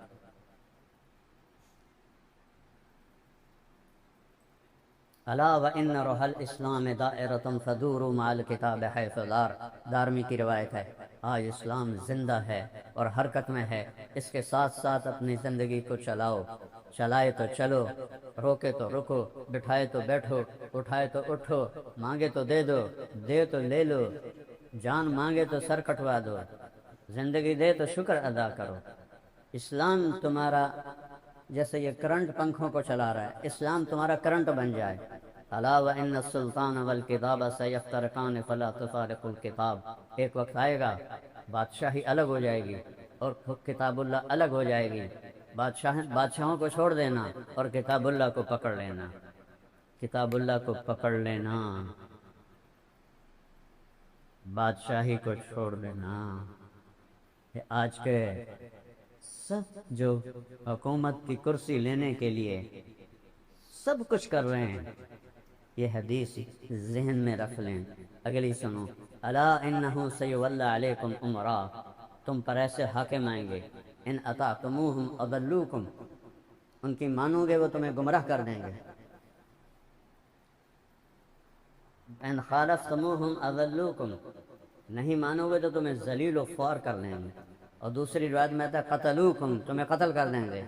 الا وان روح الاسلام دائرۃ فدوروا مع الکتاب حیث دار۔ دارمی کی روایت ہے، آج اسلام زندہ ہے اور حرکت میں ہے، اس کے ساتھ ساتھ اپنی زندگی کو چلاؤ، چلائے تو چلو، روکے تو رکو، بٹھائے تو بیٹھو، اٹھائے تو اٹھو، مانگے تو دے دو، دے تو لے لو، جان مانگے تو سر کٹوا دو، زندگی دے تو شکر ادا کرو۔ اسلام تمہارا جیسے یہ کرنٹ پنکھوں کو چلا رہا ہے، اسلام تمہارا کرنٹ بن جائے۔ الا وان السلطان والکتاب سیفترقان فلا تفارقوا الکتاب، ایک وقت آئے گا بادشاہی الگ ہو جائے گی اور کتاب اللہ الگ ہو جائے گی۔ بادشاہوں کو چھوڑ دینا اور کتاب اللہ کو پکڑ لینا، کتاب اللہ کو پکڑ لینا، بادشاہی کو چھوڑ دینا۔ آج کے سب جو حکومت کی کرسی لینے کے لیے سب کچھ کر رہے ہیں، یہ حدیث ذہن میں رکھ لیں۔ اگلی سنو، الا انہ سیولی علیکم امراء، تم پر ایسے حاکم آئیں گے، ان اطعتموہم اضلوکم، ان کی مانو گے وہ تمہیں گمراہ کر دیں گے، ان خالفتموہم اضلوکم، نہیں مانو گے تو تمہیں ذلیل و خوار کر دیں گے، اور دوسری روایت میں آتا ہے قتلوکم، تمہیں قتل کر دیں گے۔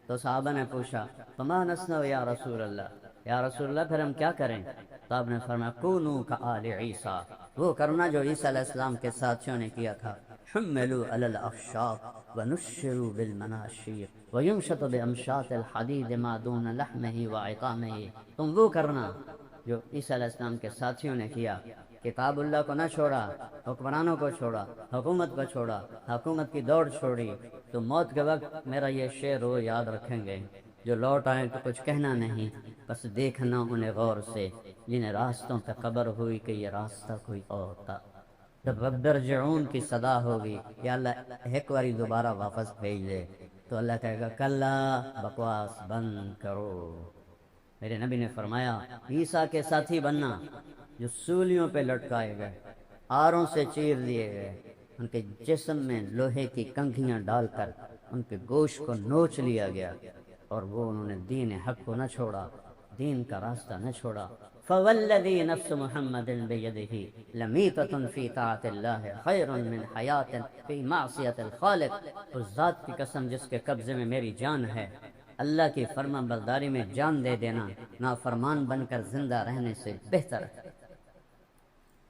تو صحابہ نے پوچھا فما نصنع یا رسول اللہ، یا رسول اللہ پھر ہم کیا کریں؟ تو آپ نے فرمایا کونوا کآل عیسیٰ، وہ کرنا جو عیسیٰ علیہ السلام کے ساتھیوں نے کیا تھا، حملوا علی الاخشاب ونشروا بالمناشیر وینشط بامشاط الحدید ما دون لحمہ وعظامہ، تم وہ کرنا جو عیسیٰ علیہ السلام کے ساتھیوں نے کیا، کتاب اللہ کو نہ چھوڑا، حکمرانوں کو چھوڑا، حکومت کو چھوڑا، حکومت کی دوڑ چھوڑی، تو موت کے وقت میرا یہ شعر وہ یاد رکھیں گے، جو لوٹ آئیں تو کچھ کہنا نہیں، بس دیکھنا انہیں غور سے، جنہیں راستوں پہ خبر ہوئی کہ یہ راستہ کوئی اور تھا۔ جب رب ارجعون کی صدا ہوگی، یا اللہ ایک باری دوبارہ واپس بھیج دے، تو اللہ کہے گا کلا، بکواس بند کرو۔ میرے نبی نے فرمایا عیسیٰ کے ساتھی بننا جو سولیوں پہ لٹکائے گئے، آروں سے چیر دیے گئے، ان کے جسم میں لوہے کی کنگھیاں ڈال کر ان کے گوشت کو نوچ لیا گیا، اور وہ انہوں نے دین حق کو نہ چھوڑا، دین کا راستہ نہ چھوڑا۔ فوالذی نفس محمد بیدہ لمیتۃ فی طاعت اللہ خیر من حیات فی معصیت الخالق، اس ذات کی قسم جس کے قبضے میں میری جان ہے، اللہ کی فرما برداری میں جان دے دینا نافرمان بن کر زندہ رہنے سے بہتر ہے۔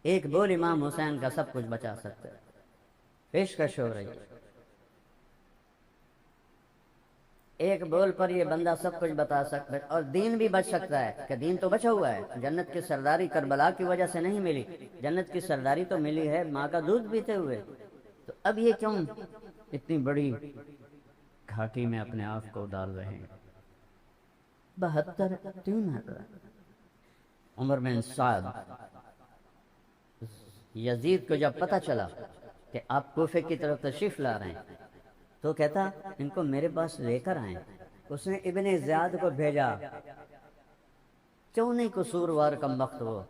ایک بول امام حسین کا سب کچھ بچا سکتا ہے، پیشکش ہو رہی ہے، ایک بول پر یہ بندہ سب کچھ بتا سکتا ہے، اور دین بھی بچ سکتا ہے، کہ دین تو بچا ہوا ہے۔ جنت کی سرداری کربلا کی وجہ سے نہیں ملی، جنت کی سرداری تو ملی ہے ماں کا دودھ پیتے ہوئے، تو اب یہ کیوں اتنی بڑی گھاٹی میں اپنے آپ کو ڈال رہے ہیں؟ 72 عمر بن سعد، یزید کو جب پتہ چلا کہ آپ کوفے کی طرف تشریف لا رہے ہیں، تو کہتا ان کو میرے پاس لے کر آئیں۔ اس نے ابن زیاد کو بھیجا، کیوں نہیں قصوروار کم وقت وہ،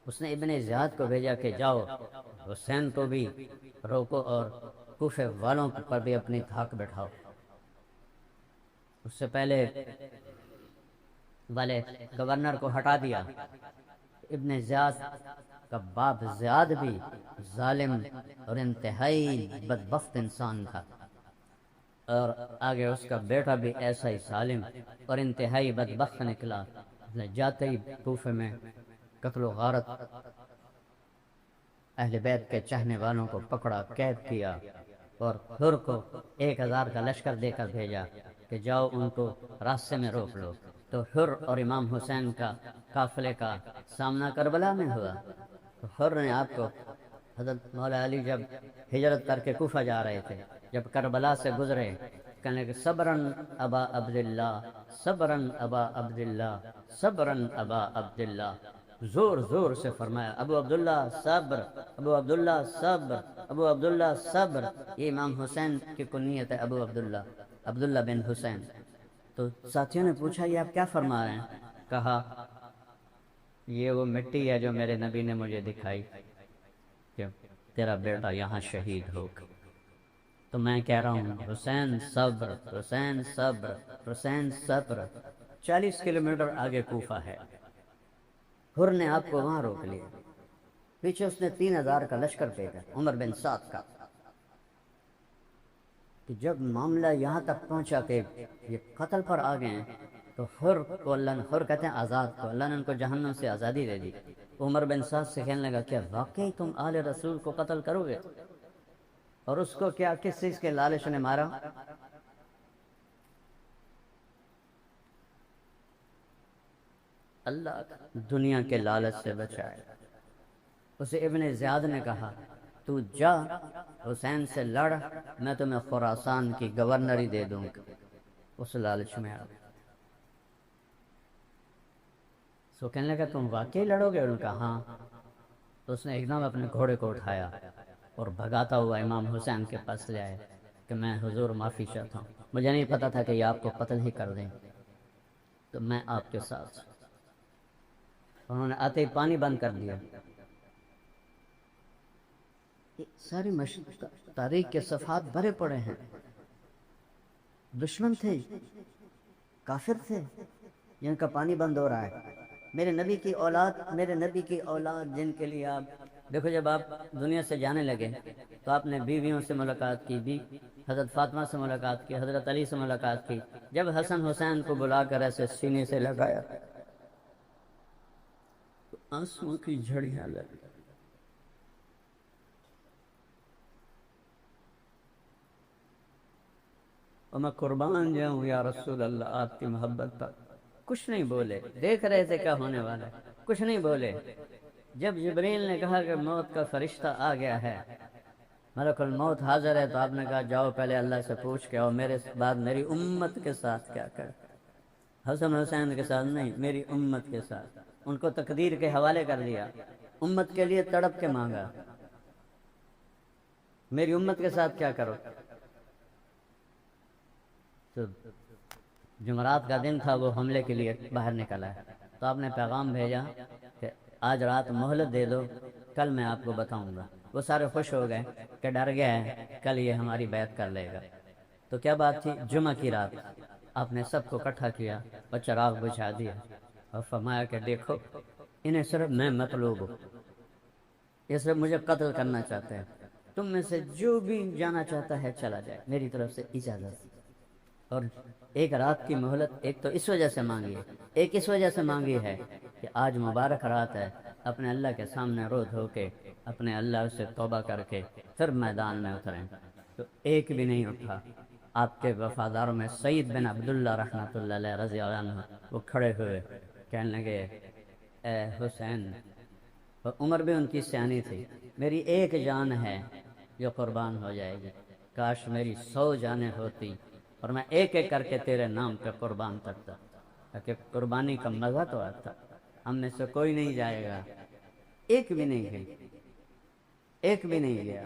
اس نے ابن زیاد کو بھیجا کہ جاؤ حسین کو بھی روکو اور کوفے والوں پر بھی اپنی دھاک بٹھاؤ۔ اس سے پہلے والے گورنر کو ہٹا دیا۔ ابن زیاد کا باپ زیاد بھی ظالم اور انتہائی بدبخت انسان تھا، اور آگے اس کا بیٹا بھی ایسا ہی ظالم اور انتہائی بدبخت نکلا۔ جاتے ہی کوفے میں قتل و غارت، اہل بیت کے چاہنے والوں کو پکڑا، قید کیا، اور حر کو 1000 کا لشکر دے کر بھیجا کہ جاؤ ان کو راستے میں روک لو۔ تو حر اور امام حسین کا قافلے کا سامنا کربلا میں ہوا، تو حر نے آپ کو، حضرت مولا علی جب ہجرت کر کے کوفہ جا رہے تھے، جب کربلا سے گزرے، کہنے کہ صبرن ابا عبداللہ، صبرن ابا عبداللہ، صبرن ابا عبداللہ، زور زور سے فرمایا ابو عبداللہ صبر، ابو عبداللہ صبر، ابو عبداللہ صبر۔ یہ امام حسین کی کنیت ہے ابو عبداللہ، عبداللہ بن حسین۔ تو ساتھیوں نے پوچھا یہ آپ کیا فرما رہے ہیں؟ کہا یہ وہ مٹی ہے جو میرے نبی نے مجھے دکھائی کہ تیرا بیٹا یہاں شہید ہو، تو میں کہہ رہا ہوں حسین صبر، حسین صبر، حسین صبر۔ 40 کلومیٹر آگے کوفہ ہے، حر نے آپ کو وہاں روک لیا، پیچھے اس نے 3000 کا لشکر بھیجا عمر بن سعد کا۔ کہ جب معاملہ یہاں تک پہنچا کہ یہ قتل پر آ گئے ہیں تو حر کو اللہ نے، حر کہتے ہیں آزاد کو، اللہ نے ان کو جہنم سے آزادی دے دی۔ عمر بن سعد سے کہنے لگا کیا واقعی تم آل رسول کو قتل کرو گے؟ اور اس کو کیا کس چیز کے لالچ نے مارا؟ اللہ دنیا کے لالچ سے بچائے۔ اسے ابن زیاد نے کہا تو جا حسین سے لڑ، میں تمہیں خراسان کی گورنری دے دوں گا۔ اس لالچ میں آ گیا۔ سو کہنے لگا تم واقعی لڑو گے؟ ان کا ہاں۔ تو اس نے ایک دم اپنے گھوڑے کو اٹھایا اور بھگاتا ہوا امام حسین کے پاس لے آئے کہ میں حضور معافی چاہتا ہوں، مجھے نہیں پتا تھا کہ یہ آپ کو قتل ہی کر دیں، تو میں آپ کے ساتھ۔ انہوں نے آتے ہی پانی بند کر دیا۔ ساری تاریخ کے صفحات بھرے پڑے ہیں۔ دشمن تھے، کافر تھے، جن کا پانی بند ہو رہا ہے۔ میرے نبی کی اولاد، میرے نبی کی اولاد جن کے لیے آپ دیکھو، جب آپ دنیا سے جانے لگے تو آپ نے بیویوں سے ملاقات کی، حضرت فاطمہ سے ملاقات کی، حضرت علی سے ملاقات کی۔ جب حسن حسین کو بلا کر ایسے سینے سے لگایا تو آنسوں کی جھڑیاں لگی۔ اور میں قربان جاؤں یا رسول اللہ آپ کی محبت پر۔ کچھ نہیں بولے، دیکھ رہے تھے کیا ہونے والا ہے، کچھ نہیں بولے۔ جب جبریل نے کہا کہ موت کا فرشتہ آ گیا ہے، ملک الموت حاضر ہے، تو آپ نے کہا جاؤ پہلے اللہ سے پوچھ کے آؤ میرے بعد میری امت کے ساتھ کیا کر۔ حسن حسین کے ساتھ نہیں، میری امت کے ساتھ۔ ان کو تقدیر کے حوالے کر دیا، امت کے لیے تڑپ کے مانگا میری امت کے ساتھ کیا کرو۔ تو جمعرات کا دن تھا، وہ حملے کے لیے باہر نکلا ہے، تو آپ نے پیغام بھیجا کہ آج رات مہلت دے دو، کل میں آپ کو بتاؤں گا۔ وہ سارے خوش ہو گئے کہ ڈر گیا ہے کل یہ ہماری بیعت کر لے گا۔ تو کیا بات تھی؟ جمعہ کی رات آپ نے سب کو اکٹھا کیا اور چراغ بجھا دیا اور فرمایا کہ دیکھو انہیں صرف میں مطلوب ہوں، یہ صرف مجھے قتل کرنا چاہتے ہیں، تم میں سے جو بھی جانا چاہتا ہے چلا جائے، میری طرف سے اجازت۔ اور ایک رات کی مہلت ایک تو اس وجہ سے مانگی ہے، ایک اس وجہ سے مانگی ہے کہ آج مبارک رات ہے، اپنے اللہ کے سامنے رو دھو کے اپنے اللہ سے توبہ کر کے پھر میدان میں اتریں۔ تو ایک بھی نہیں اٹھا۔ آپ کے وفاداروں میں سعید بن عبداللہ رحمۃ اللہ علیہ رضی اللہ عنہ وہ کھڑے ہوئے کہنے لگے اے حسین، اور عمر بھی ان کی سیانی تھی، میری ایک جان ہے جو قربان ہو جائے گی، کاش میری 100 جانیں ہوتی اور میں ایک ایک کر کے تیرے نام پہ قربان کرتا، تاکہ قربانی کا مزہ تو آتا۔ ہم میں سے کوئی نہیں جائے گا، ایک بھی نہیں گئی، ایک بھی نہیں گیا۔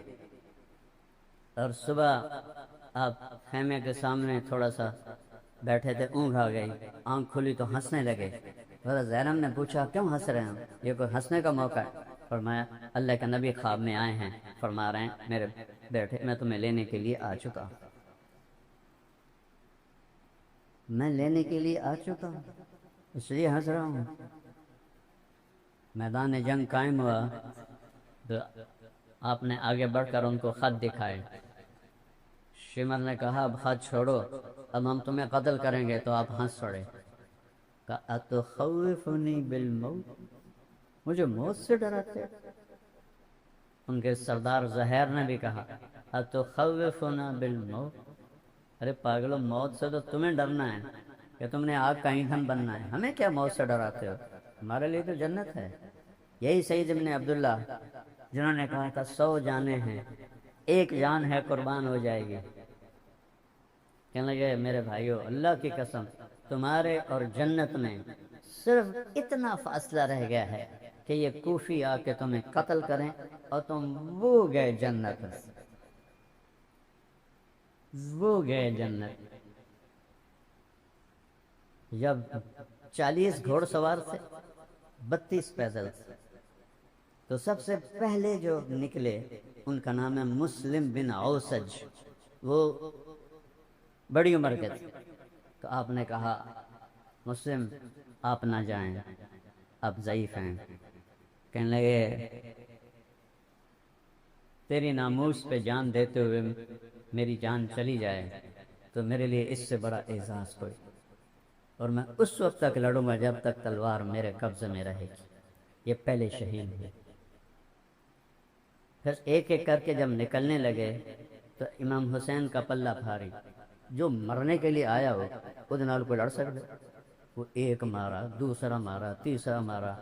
اور صبح آپ خیمے کے سامنے تھوڑا سا بیٹھے تھے، اونگ آ گئی، آنکھ کھلی تو ہنسنے لگے۔ حضرت زینب نے پوچھا کیوں ہنس رہے ہیں؟ یہ کوئی ہنسنے کا موقع ہے؟ فرمایا اللہ کے نبی خواب میں آئے ہیں، فرما رہے ہیں میرے بیٹے میں تمہیں لینے کے لیے آ چکا ہوں، میں لینے کے لیے آ چکا ہوں، اس لیے ہنس رہا ہوں۔ میدان جنگ قائم ہوا تو آپ نے آگے بڑھ کر ان کو خط دکھائے۔ شمر نے کہا اب خط چھوڑو، اب ہم تمہیں قتل کریں گے، تو آپ ہنس پڑے۔ کہا اتخوفنی بالموت، مجھے موت سے ڈراتے؟ ان کے سردار زہیر نے بھی کہا اتخوفنا بالموت، ارے پاگلو، موت سے تو تمہیں ڈرنا ہے کہ تم نے آگ کا ایندھن بننا ہے، ہمیں کیا موت سے ڈراتے ہو، ہمارے لیے تو جنت ہے۔ یہی سعید ابن عبداللہ جنہوں نے کہا تھا 100 جانیں ہیں، ایک جان ہے قربان ہو جائے گی۔ کہنے لگے میرے بھائیو اللہ کی قسم تمہارے اور جنت میں صرف اتنا فاصلہ رہ گیا ہے کہ یہ کوفی آ کے تمہیں قتل کریں اور تم وہ گئے جنت، وہ گئے جنت۔ جب 40 گھوڑ سوار تھے، 32 پیدل تھے، تو سب سے پہلے جو نکلے ان کا نام ہے مسلم بن اوسج، وہ بڑی عمر کے تھے۔ تو آپ نے کہا مسلم آپ نہ جائیں، آپ ضعیف ہیں۔ کہنے لگے تیری ناموس پہ جان دیتے ہوئے میری جان چلی جائے تو میرے لیے اس سے بڑا اعزاز کوئی، اور میں اس وقت تک لڑوں گا جب تک تلوار میرے قبضے میں رہے گی۔ یہ پہلے شہید ہوئے۔ پھر ایک ایک کر کے جب نکلنے لگے تو امام حسین کا پلہ بھاری، جو مرنے کے لیے آیا ہو خود نال کو لڑ سکتے، وہ ایک مارا، دوسرا مارا، تیسرا مارا،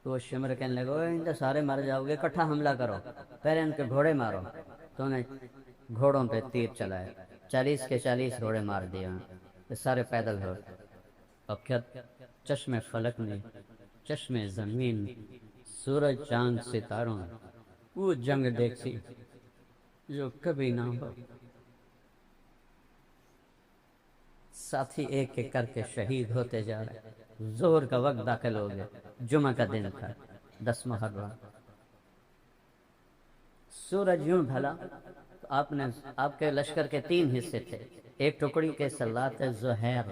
تو وہ شمر کہنے لگا ان تو سارے مر جاؤ گے، اکٹھا حملہ کرو، پہلے ان کے گھوڑے مارو۔ تو انہیں گھوڑوں پہ تیر چلائے، 40 کے 40 گھوڑے مار دیے، سارے پیدل ہو۔ اب کیا چشم فلک میں، چشم زمین، سورج چاند ستاروں، وہ جنگ دیکھی جو کبھی نہ ہو۔ ساتھی ایک ایک کر کے شہید ہوتے جا رہے۔ ظہر کا وقت داخل ہو گیا، جمعہ کا دن تھا، 10 محرم۔ سورج یوں ڈھلا تو آپ کے لشکر کے 3 حصے تھے۔ ایک ٹکڑی کے سردار تھے زہیر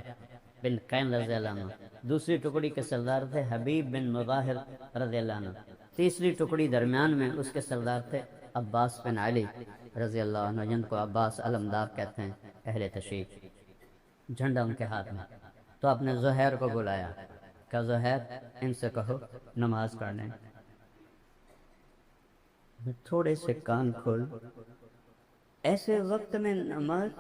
بن قین رضی اللہ عنہ، دوسری ٹکڑی کے سردار تھے حبیب بن مظاہر رضی اللہ عنہ، تیسری ٹکڑی درمیان میں اس کے سردار تھے عباس بن علی رضی اللہ عنہ، جن کو عباس علمدار کہتے ہیں اہل تشیع۔ جھنڈا ان کے ہاتھ میں۔ تو آپ نے زہیر کو بلایا، کہا زہیر ان سے کہو نماز پڑھنے۔ تھوڑے سے کان کھول، ایسے وقت میں نماز؟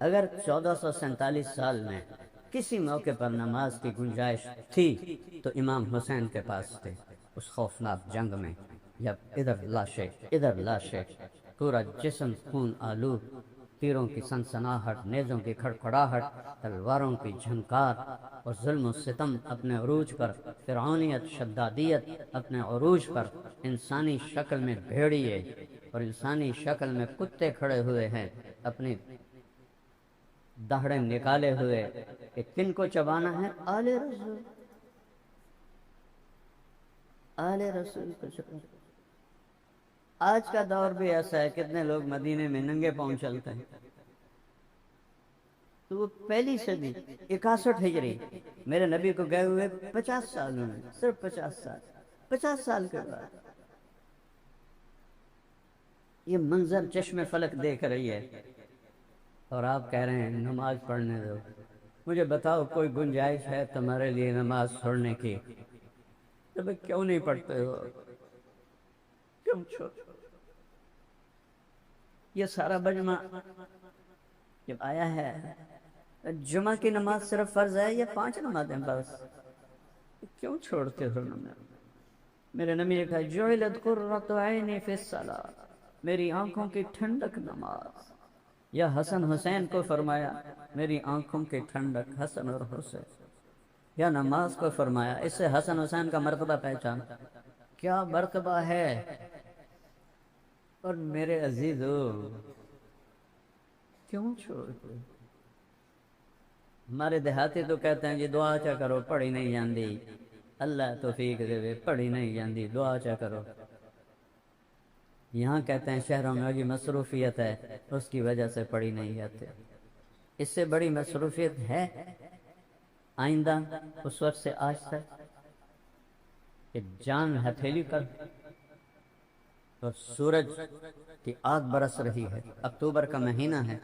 اگر 1447 سال میں کسی موقع پر نماز کی گنجائش تھی تو امام حسین کے پاس تھے، اس خوفناک جنگ میں جب ادھر لاشیں، پورا جسم خون آلود، تیروں کی سنسناہٹ، نیزوں کی کھڑکھڑاہٹ، تلواروں کی جھنکار، اور ظلم و ستم اپنے عروج پر، فرعونیت شدادیت اپنے عروج پر، انسانی شکل میں بھیڑیے اور انسانی شکل میں کتے کھڑے ہوئے ہیں اپنی دہڑیں نکالے ہوئے کہ کن کو چبانا ہے؟ آل رسول، آل رسول کو چبانا۔ آج کا دور بھی ایسا ہے، کتنے لوگ مدینے میں ننگے پاؤں چلتے ہیں۔ تو وہ پہلی صدی 61 ہجری، میرے نبی کو گئے ہوئے 50 سال میں، صرف 50 سال کے بعد یہ منظر چشم فلک دیکھ رہی ہے، اور آپ کہہ رہے ہیں نماز پڑھنے دو۔ مجھے بتاؤ کوئی گنجائش ہے تمہارے لیے نماز چھوڑنے کی؟ تو کیوں نہیں پڑھتے ہو؟ کیوں چھوڑ؟ یہ سارا مجمع جب آیا ہے، جمعہ کی نماز صرف فرض ہے یا 5 نمازیں بس؟ کیوں چھوڑتے ہو نماز؟ میرے نبی نے کہا جعلت قرۃ عینی فی الصلاۃ، میری آنکھوں کی ٹھنڈک نماز۔ یا حسن حسین کو فرمایا میری آنکھوں کی ٹھنڈک حسن اور حسین، یا نماز کو فرمایا۔ اس سے حسن حسین کا مرتبہ پہچان، کیا مرتبہ ہے۔ اور میرے عزیزو کیوں چھوڑتے؟ ہمارے دیہاتی تو کہتے ہیں جی دعا چا کرو، پڑھی نہیں جاندی، اللہ توفیق دے، پڑھی نہیں جاندی، دعا چا کرو۔ یہاں کہتے ہیں شہروں میں جو مصروفیت ہے اس کی وجہ سے پڑھی نہیں جاتے۔ اس سے بڑی مصروفیت ہے آئندہ اس وقت سے آج تک کہ جان ہتھیلی کر، اور سورج کی آگ برس رہی ہے، اکتوبر کا مہینہ ہے،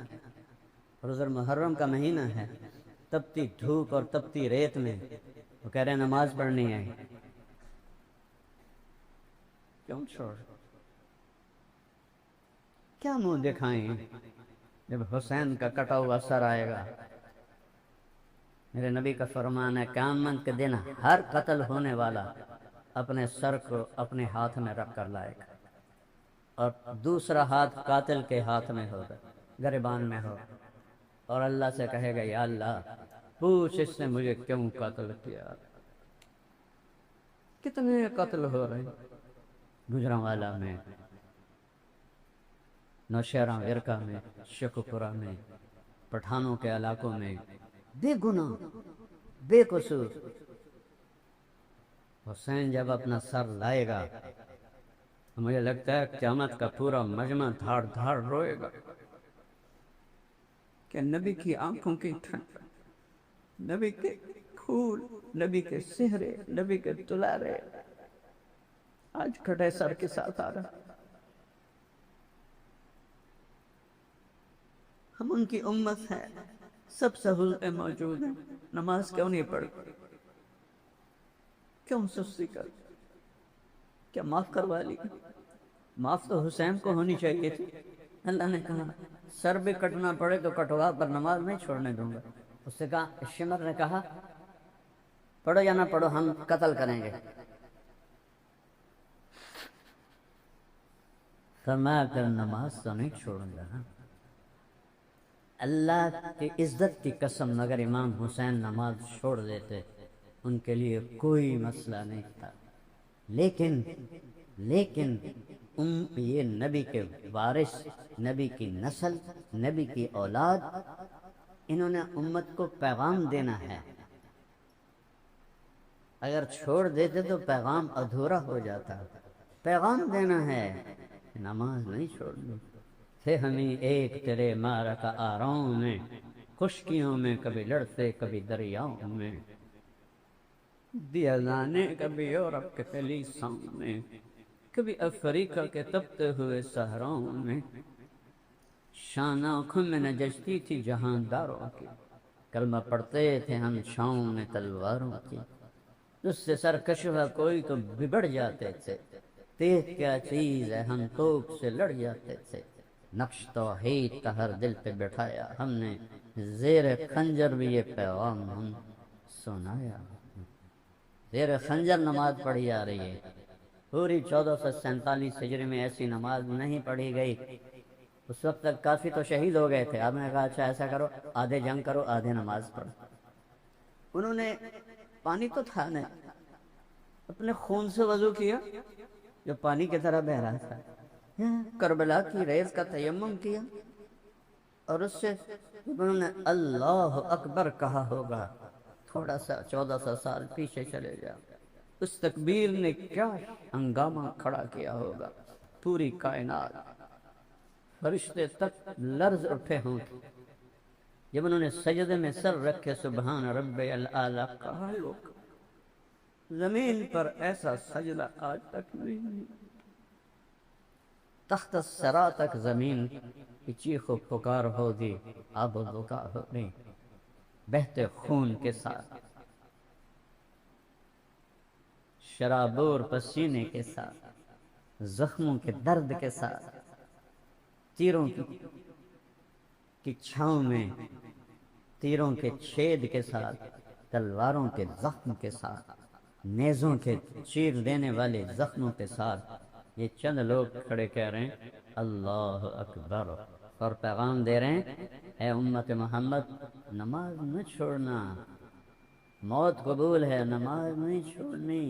روزہ محرم کا مہینہ ہے، تپتی دھوپ اور تپتی ریت میں وہ کہہ رہے ہیں نماز پڑھنی ہے۔ کیوں چھوڑ؟ کیا منہ دکھائیں جب حسین کا کٹا ہوا سر آئے گا؟ میرے نبی کا فرمان ہے قیامت کے دن ہر قتل ہونے والا اپنے سر کو اپنے ہاتھ میں رکھ کر لائے گا، اور دوسرا ہاتھ قاتل کے ہاتھ میں ہوگا، گریبان میں ہو، اور اللہ سے کہے گا یا اللہ پوچھ اس نے مجھے کیوں قتل کیا۔ کتنے قتل ہو رہے ہیں گجرانوالا میں، نوشہرہ ورکا میں، شکوپورہ میں، پٹھانوں کے علاقوں میں، بے گناہ بے قصور۔ حسین جب اپنا سر لائے گا مجھے لگتا ہے قیامت کا پورا مجمع دھاڑ دھاڑ روئے گا کہ نبی کی آنکھوں کی ٹھنڈ، نبی کے پھول، نبی کے سہرے، نبی کے دلارے، آج کھڑے سر کے ساتھ آ رہا. ہم ان کی امت ہیں، سب سہولتیں موجود ہیں، نماز کیوں نہیں پڑھتے؟ کیوں سستی کر؟ کیا معاف کروا لی؟ معاف تو حسین کو ہونی چاہیے تھی. اللہ نے کہا سر بھی کٹنا پڑے تو کٹوا، پر نماز نہیں چھوڑنے دوں گا. اس سے کہا، شمر نے کہا پڑھو یا نہ پڑھو ہم قتل کریں گے. فرمایا پھر نماز تو نہیں چھوڑوں گا. اللہ کی عزت کی قسم اگر امام حسین نماز چھوڑ دیتے ان کے لیے کوئی مسئلہ نہیں تھا. لیکن یہ نبی کے وارث، نبی کی نسل، نبی کی اولاد، انہوں نے امت کو پیغام دینا ہے. اگر چھوڑ دیتے تو پیغام ادھورا ہو جاتا. پیغام دینا ہے، نماز نہیں چھوڑنی. تھے ہمیں ایک تیرے معرکہ آراؤں میں، خشکیوں میں کبھی لڑتے کبھی دریاؤں میں، دیا جانے کبھی یورپ کے خلیصوں میں، کبھی افریقہ کے تپتے ہوئے صحراؤں میں. شان آنکھوں میں نجشتی تھی جہانداروں کی، کلمہ پڑھتے تھے ہم چھاؤں میں تلواروں کی. اس سے سرکش ہوا کوئی تو بگڑ جاتے تھے، تیغ کیا چیز ہے ہم توپ سے لڑ جاتے تھے. نقش توحید کا ہر دل پہ بٹھایا ہم نے، زیر خنجر بھی یہ پیغام ہم سنایا. زیر خنجر نماز پڑھی جا رہی ہے. پوری 1447 ہجری میں ایسی نماز نہیں پڑھی گئی. اس وقت تک کافی تو شہید ہو گئے تھے. آپ نے کہا اچھا ایسا کرو، آدھے جنگ کرو آدھے نماز پڑھو. انہوں نے پانی تو تھا نہیں، اپنے خون سے وضو کیا جو پانی کی طرح بہ رہا تھا. کربلا کی ریز کا تیمم کیا اور اس سے انہوں نے اللہ اکبر کہا ہوگا. تھوڑا سا 1400 سال پیچھے چلے جا، اس تکبیر نے کیا ہنگامہ کھڑا کیا ہوگا. پوری کائنات، فرشتے تک لرز اٹھے ہوں جب انہوں نے سجدے میں سر رکھے سبحان ربی الاعلی کہا. زمین پر ایسا سجدہ آج تک نہیں. تحت الثری تک زمین کی چیخ و پکار ہو دی، آب و بکا ہو نہیں. بہتے خون کے ساتھ، شرابور پسینے کے ساتھ، زخموں کے درد کے ساتھ، تیروں کی چھاؤں میں، تیروں کے چھید کے ساتھ، تلواروں کے زخم کے ساتھ، نیزوں کے چیر دینے والے زخموں کے ساتھ یہ چند لوگ کھڑے کہہ رہے ہیں اللہ اکبر، اور پیغام دے رہے ہیں اے امت محمد نماز نہ چھوڑنا. موت قبول ہے، نماز نہیں چھوڑنی.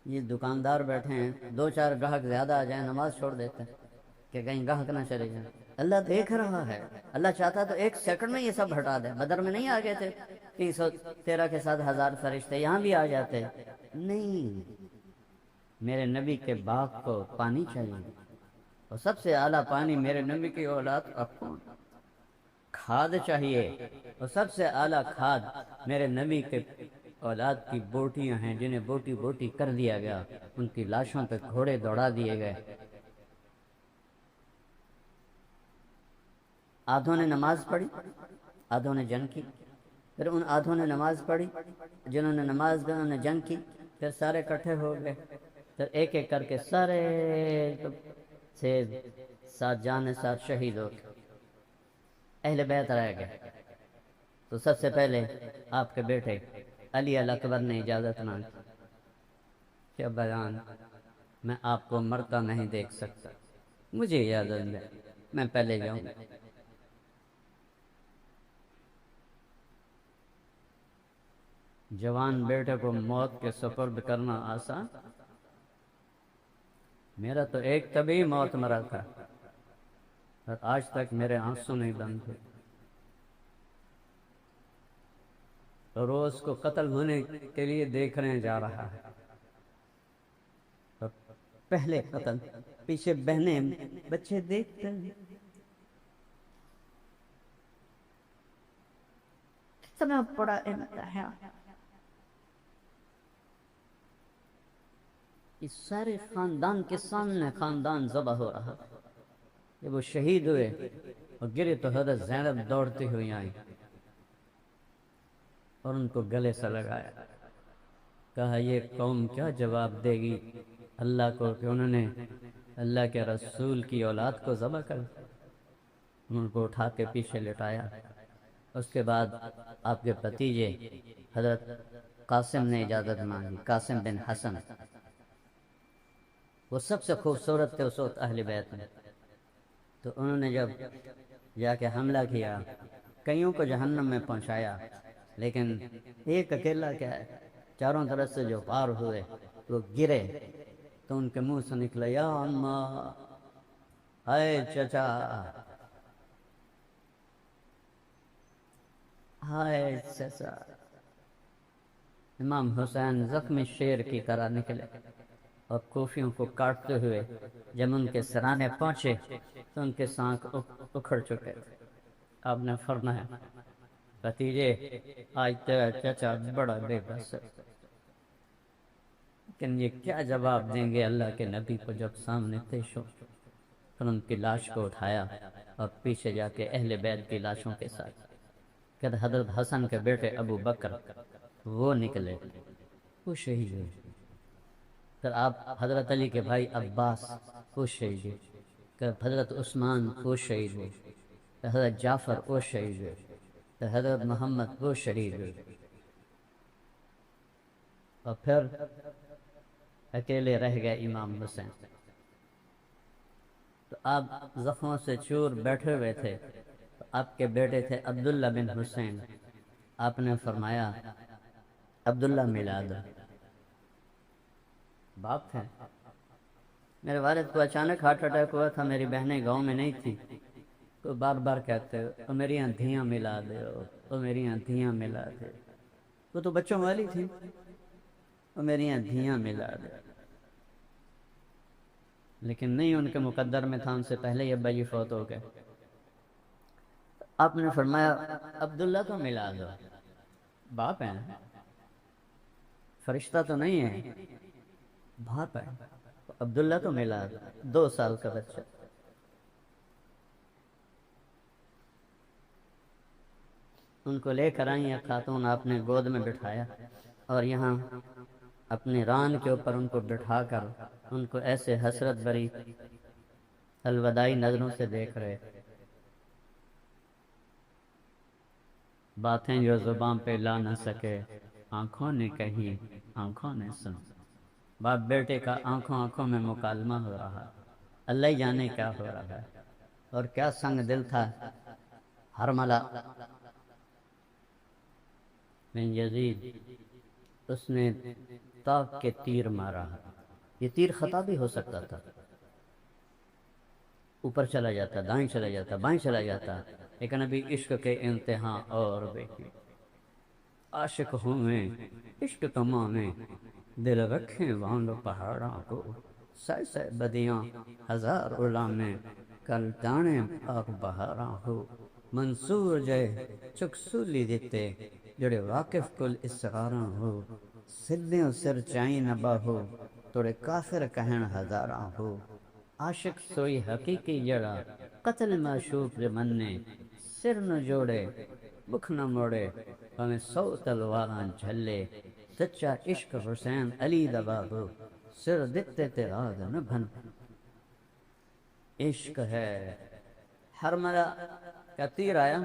یہ دکاندار بیٹھے ہیں، 2-4 گاہک زیادہ آ جائیں نماز چھوڑ دیتے ہیں کہ کہیں گاہک نہ چلے جائیں. اللہ دیکھ رہا ہے. اللہ چاہتا تو 1 سیکنڈ میں یہ سب ہٹا دے. بدر میں نہیں آ گئے تھے 313 کے ساتھ 1000 فرشتے، یہاں بھی آ جاتے. نہیں، میرے نبی کے باغ کو پانی چاہیے، اور سب سے اعلیٰ پانی میرے نبی کی اولاد کا خون. کھاد چاہیے، اور سب سے اعلیٰ کھاد میرے نبی کے اولاد کی بوٹیاں ہیں جنہیں بوٹی بوٹی کر دیا گیا، ان کی لاشوں پہ گھوڑے دوڑا دیے گئے. آدھوں نے نماز پڑھی، آدھوں نے جنگ کی. پھر ان آدھوں نے نماز پڑھی، جنہوں نے نماز پڑھی انہوں نے جنگ کی. پھر سارے اکٹھے ہو گئے، پھر ایک ایک کر کے سارے تھے ساتھ جان ساتھ شہید ہو گئے. اہل بیت رہ گئے. تو سب سے پہلے آپ کے بیٹے علی الاکبر نے اجازت مانگی کہ ابا جان میں آپ کو مرتا نہیں دیکھ سکتا، مجھے اجازت دے، میں پہلے جاؤں. جوان بیٹے کو موت کے سپرد کرنا آسان؟ میرا تو ایک طبی موت مرا تھا اور آج تک میرے آنسو نہیں بند ہوئے. روز کو قتل ہونے کے لیے دیکھنے جا رہا ہے. پہلے قتل، پیچھے بہنیں بچے دیکھتے ہیں. کتنا بڑا امتحان. اس سارے خاندان کے سامنے خاندان ذبح ہو رہا. جب وہ شہید ہوئے اور گرے تو حضرت زینب دوڑتی ہوئی آئیں اور ان کو گلے سے لگایا. کہا یہ قوم کیا جواب دے گی اللہ کو کہ انہوں نے اللہ کے رسول کی اولاد کو ذبح کر. ان کو اٹھا کے پیچھے لٹایا. اس کے بعد آپ کے بھتیجے حضرت قاسم نے اجازت مانگی، قاسم بن حسن. وہ سب سے خوبصورت تھے اس وقت اہل بیت میں. تو انہوں نے جب جا کے حملہ کیا، کئیوں کو جہنم میں پہنچایا، لیکن ایک اکیلا کیا ہے، چاروں طرف سے جو وار ہوئے وہ گرے تو ان کے منہ سے نکلا یا اماں، ہائے چچا، ہائے چچا. امام حسین زخمی شیر کی طرح نکلے اور کوفیوں کو کاٹتے ہوئے جب ان کے سرانے پہنچے تو ان کے سانکھ اکھڑ چکے تھے. آپ نے فرمایا بھتیجے آج تیرا چچا بڑا بے بس ہے، لیکن یہ کیا جواب دیں گے اللہ کے نبی کو جب سامنے پیش ہو. پھر ان کی لاش کو اٹھایا اور پیچھے جا کے اہل بیت کی لاشوں کے ساتھ کہ حضرت حسن کے بیٹے ابو بکر وہ نکلے، وہ شہید ہوئے. پھر آپ حضرت علی کے بھائی عباس وہ شہید ہوئے. پھر حضرت عثمان وہ شہید ہوئے. پھر حضرت جعفر وہ شہید ہوئے. پھر حضرت محمد وہ شہید ہوئے. اور پھر اکیلے رہ گئے امام حسین. تو آپ زخموں سے چور بیٹھے ہوئے تھے. تو آپ کے بیٹے تھے عبداللہ بن حسین. آپ نے فرمایا عبداللہ ملا دو. باپ تھے. میرے والد کو اچانک ہارٹ اٹیک ہوا تھا، میری بہنیں گاؤں میں نہیں تھی، تو بار بار کہتے او میری آندھیاں ملا دے، او میری آندھیاں ملا دے. وہ تو بچوں والی تھی، او میری آندھیاں ملا دے. لیکن نہیں ان کے مقدر میں تھا، ان سے پہلے ہی ابا جی فوت ہو گئے. آپ نے فرمایا عبداللہ تو ملا دو. باپ ہیں، فرشتہ تو نہیں ہے، باپ ہے. عبداللہ تو ملا دو. 2 سال کا بچہ. ان کو لے کر آئیں ایک خاتون، آپ نے گود میں بٹھایا اور یہاں اپنی ران کے اوپر ان کو بٹھا کر ان کو ایسے حسرت بری الوداعی نظروں سے دیکھ رہے. باتیں جو زباں پہ لا نہ سکے آنکھوں نے کہی آنکھوں نے سن. باپ بیٹے کا آنکھوں آنکھوں میں مکالمہ ہو رہا. اللہ ہی جانے کیا ہو رہا ہے اور کیا سنگ دل تھا حرملہ بن یزید. اس نے تاک کے تیر مارا. یہ تیر خطا بھی ہو سکتا تھا، اوپر چلا جاتا، دائیں چلا جاتا، بائیں چلا جاتا. لیکن ابھی عشق کے امتحان اور دیکھیں. عاشق ہوں میں عشق تمام میں دل رکھیں وانو پہاڑاں کو. سائے سائے بدیاں ہزار غلامیں کل دانے آگ بہاراں ہو. منصور جے چک سولی دیتے جڑے واقف کل اسراراں ہو. سدھیوں سر چائیں نہ باہو توڑے کافر کہن ہزاراں ہو. عاشق سوئی حقیقی جڑا قتل معشوق دے مننے. سر نہ جوڑے بکھ نہ موڑے ہمیں 100 تلواراں جھلے. سچا عشق حسین علی دا بابو سر دتے تے راگ نہ بھن. عشق ہے. حرملہ کا تیر آیا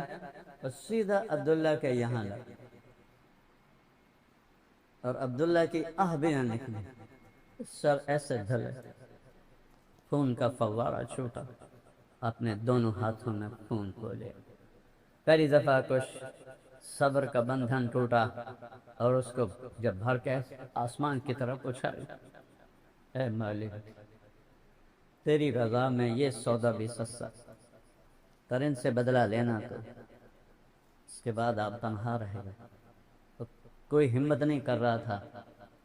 اور سیدھا عبداللہ کے یہاں لگا اور عبداللہ کی آہ بھی نہ نکلی. سر ایسے دھلے، خون کا فوارہ چھوٹا. اپنے دونوں ہاتھوں میں خون کو لے. پہلی دفعہ کچھ صبر کا بندھن ٹوٹا اور اس کو جب بھر کے آسمان کی طرف اچھائی. اے مالک تیری رضا میں یہ سودا بھی سستا، ترین سے بدلہ لینا تو اس کے بعد آپ تنہا رہے گا. تو کوئی ہمت نہیں کر رہا تھا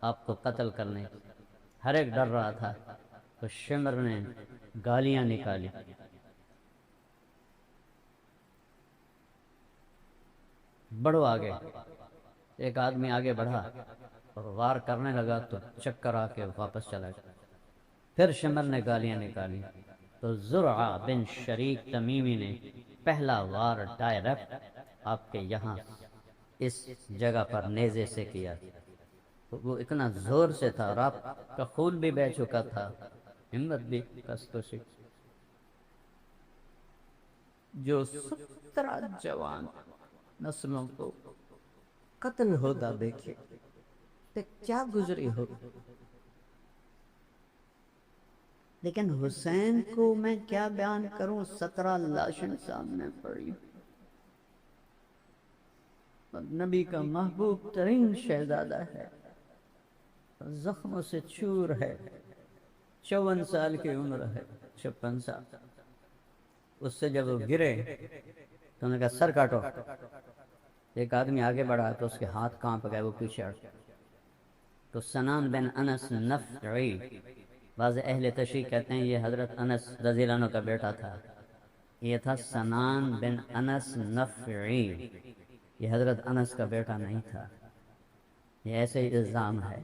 آپ کو قتل کرنے کی. ہر ایک ڈر رہا تھا. تو شمر نے گالیاں نکالی. بڑھو آگے. ایک آدمی آگے بڑھا اور وار کرنے لگا تو چکر آ کے واپس چلا گیا۔ پھر شمر نے گالیاں نکالی تو زرعہ بن شریک تمیمی نے پہلا وار ڈائریکٹ آپ کے یہاں اس جگہ پر نیزے سے کیا۔ وہ اتنا زور سے تھا اور آپ کا خون بھی بہہ چکا تھا، ہمت بھی کست و شک۔ جو 17 جوان نسلوں کو قتل ہوتا دیکھے تو کیا گزری ہو، لیکن حسین کو میں کیا بیان کروں، 17 لاشیں سامنے پڑی، اور نبی کا محبوب ترین شہزادہ ہے، زخموں سے چور ہے، 54 سال کی عمر ہے، 56 سال۔ اس سے جب وہ گرے تو انہوں نے کہا سر کاٹو۔ ایک آدمی آگے بڑھا تو اس کے ہاتھ کانپ گئے، وہ پیچھے ہٹ گیا۔ تو سنان بن انس نفعی، بعض اہل تشریح کہتے ہیں یہ حضرت انس رضی اللہ عنہ کا بیٹا تھا، یہ تھا سنان بن انس نفعی، یہ حضرت انس کا بیٹا نہیں تھا، یہ ایسے ہی الزام ہے۔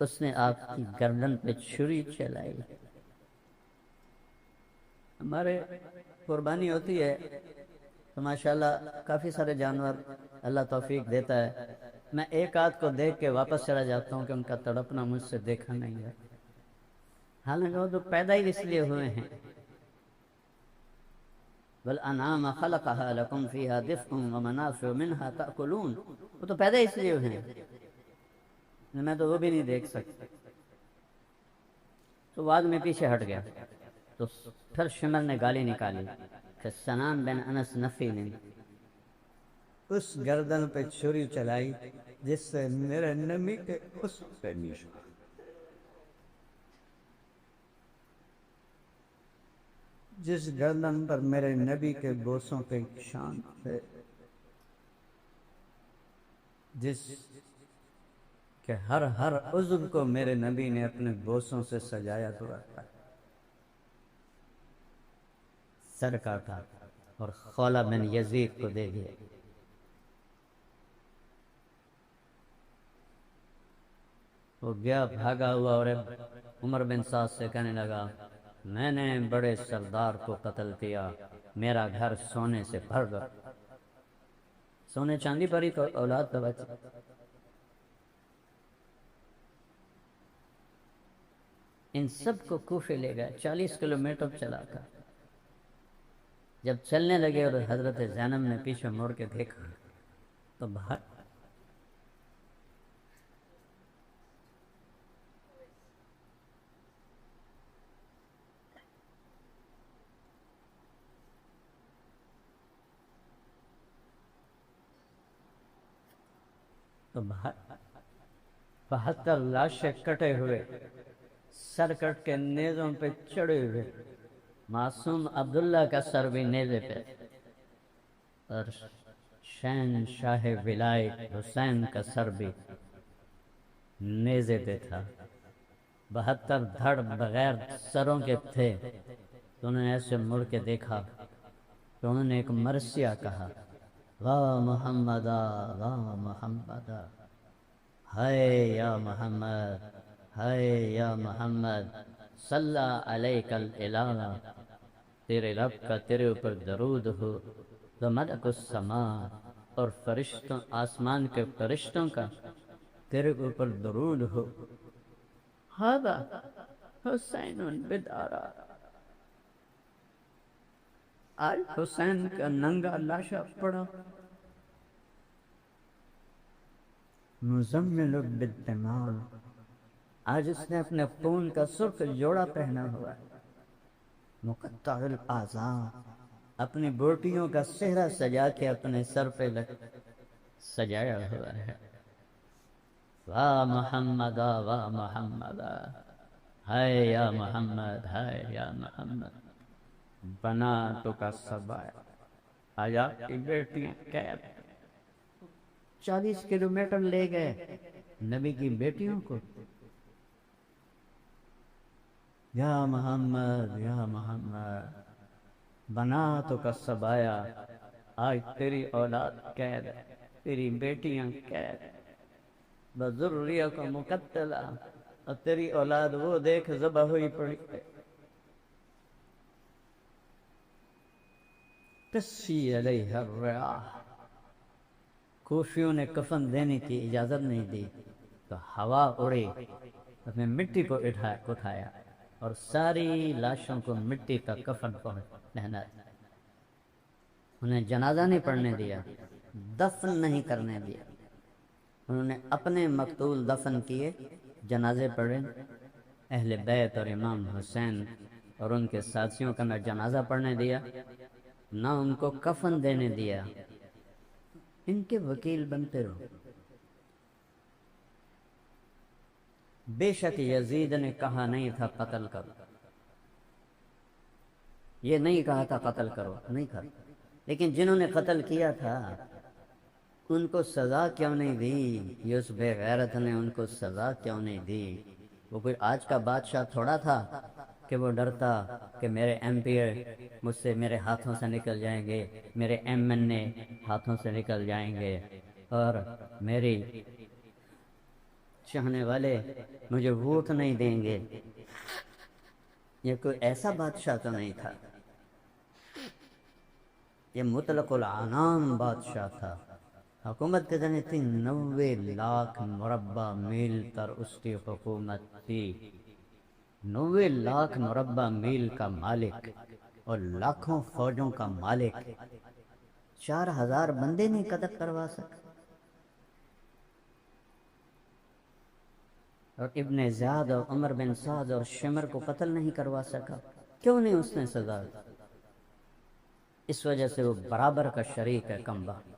اس نے آپ کی گردن پہ چھری چلائی۔ ہمارے قربانی ہوتی ہے تو ماشاءاللہ کافی سارے جانور اللہ توفیق دیتا ہے، میں ایک آدھ کو دیکھ کے واپس چلا جاتا ہوں کہ ان کا تڑپنا مجھ سے دیکھا نہیں ہے، حالانکہ وہ تو پیدا ہی اس لیے ہوئے ہیں۔ وَالْأَنْعَامَ خَلَقَهَا لَكُمْ فِيهَا دِفْءٌ وَمَنَافِعُ مِنْهَا تَأْكُلُونَ، وہ تو پیدا اس لیے ہوئے ہیں، میں تو وہ بھی نہیں دیکھ سکتا۔ تو بعد میں پیچھے ہٹ گیا، تو پھر شمر نے گالی نکالی کہ سنان بن انس نفی نے اس گردن پہ چھری چلائی جس سے میرے نبی کے اس پہ نشان، جس گردن پر میرے نبی کے بوسوں کے نشان تھے، جس کہ ہر عضو کو میرے نبی نے اپنے بوسوں سے سجایا ہوا تھا۔ سر کاٹا اور خولہ بن یزید کو دے دیا۔ وہ گیا بھاگا ہوا اور عمر بن سعد سے کہنے لگا میں نے بڑے سردار کو قتل کیا، میرا گھر سونے سے بھر گیا، سونے چاندی پر ہی تو اولاد کا بچہ۔ ان سب کو کوفے لے گئے، 40 کلومیٹر چلا کر جب چلنے لگے اور حضرت زینب نے پیچھے مڑ کے دیکھا تو بھاگ تو 72 لاشیں کٹے ہوئے، سر کٹ کے نیزوں پہ چڑھے ہوئے، معصوم عبداللہ کا سر بھی نیزے پہ، اور شہن شاہ ولایت حسین کا سر بھی نیزے پہ تھا۔ 72 دھڑ بغیر سروں کے تھے، تو انہوں نے ایسے مڑ کے دیکھا تو انہوں نے ایک مرثیہ کہا واہ محمدہ واہ محمدہ، ہائے یا محمد ہائے یا محمد، صلی علیک الالہ، تیرے رب کا تیرے اوپر درود ہو، وملک السماء، اور فرشتوں آسمان کے فرشتوں کا تیرے اوپر درود ہو، ھذا حسین بدارا، آج حسین کا ننگا لاشا پڑا، مزمل بالدماء، آج اس نے اپنے خون کا سرخ جوڑا پہنا ہوا ہے، مقطع الاعضاء، اپنی بوٹیوں کا صحرا سجا کے اپنے سر پہ سجایا ہوا ہے، واہ محمد واہ محمد، ہائے یا محمد ہائے یا محمد، بنا تو کا سبایا، آج آپ کی بیٹیاں قید، 40 کلومیٹر لے گئے نبی کی بیٹیوں کو، یا محمد یا محمد، بنا تو کا سبایا، آج تیری اولاد قید ہے، تیری بیٹیاں قید ہے، بذریہ کو مقتلا، اور تیری اولاد وہ دیکھ ذبح ہوئی پڑی ہے۔ تسی علیہ الرعاح، کوفیوں نے کفن دینے کی اجازت نہیں دی تو ہوا اڑی، اس نے مٹی کو اٹھایا اور ساری لاشوں کو مٹی کا کفن پہنا دیا۔ انہیں جنازہ نہیں پڑھنے دیا، دفن نہیں کرنے دیا۔ انہوں نے اپنے مقتول دفن کیے، جنازے پڑھے۔ اہل بیت اور امام حسین اور ان کے ساتھیوں کا نہ جنازہ پڑھنے دیا، نہ ان کو کفن دینے دیا۔ ان کے وکیل بنتے رہو۔ بے شک یزید نے کہا نہیں تھا قتل کرو، یہ نہیں کہا تھا قتل کرو، نہیں کہا، لیکن جنہوں نے قتل کیا تھا ان کو سزا کیوں نہیں دی؟ یہ اس بے غیرت نے ان کو سزا کیوں نہیں دی؟ وہ کوئی آج کا بادشاہ تھوڑا تھا کہ وہ ڈرتا کہ میرے ایم پی مجھ سے میرے ہاتھوں سے نکل جائیں گے، میرے ایم این اے ہاتھوں سے نکل جائیں گے، اور میری چاہنے والے مجھے ووٹ نہیں دیں گے۔ یہ کوئی ایسا بادشاہ تو نہیں تھا، یہ مطلق العنان بادشاہ تھا۔ حکومت کتنی تھی؟ 90 لاکھ مربع میل پر اس کی حکومت تھی۔ 90 لاکھ مربع میل کا مالک اور لاکھوں فوجوں کا مالک 4000 بندے نہیں قتل کروا سکے، اور ابن زیاد اور عمر بن سعد اور شمر کو قتل نہیں کروا سکا۔ کیوں نہیں اس نے سزا دی؟ اس وجہ سے وہ برابر کا شریک ہے کم بخت۔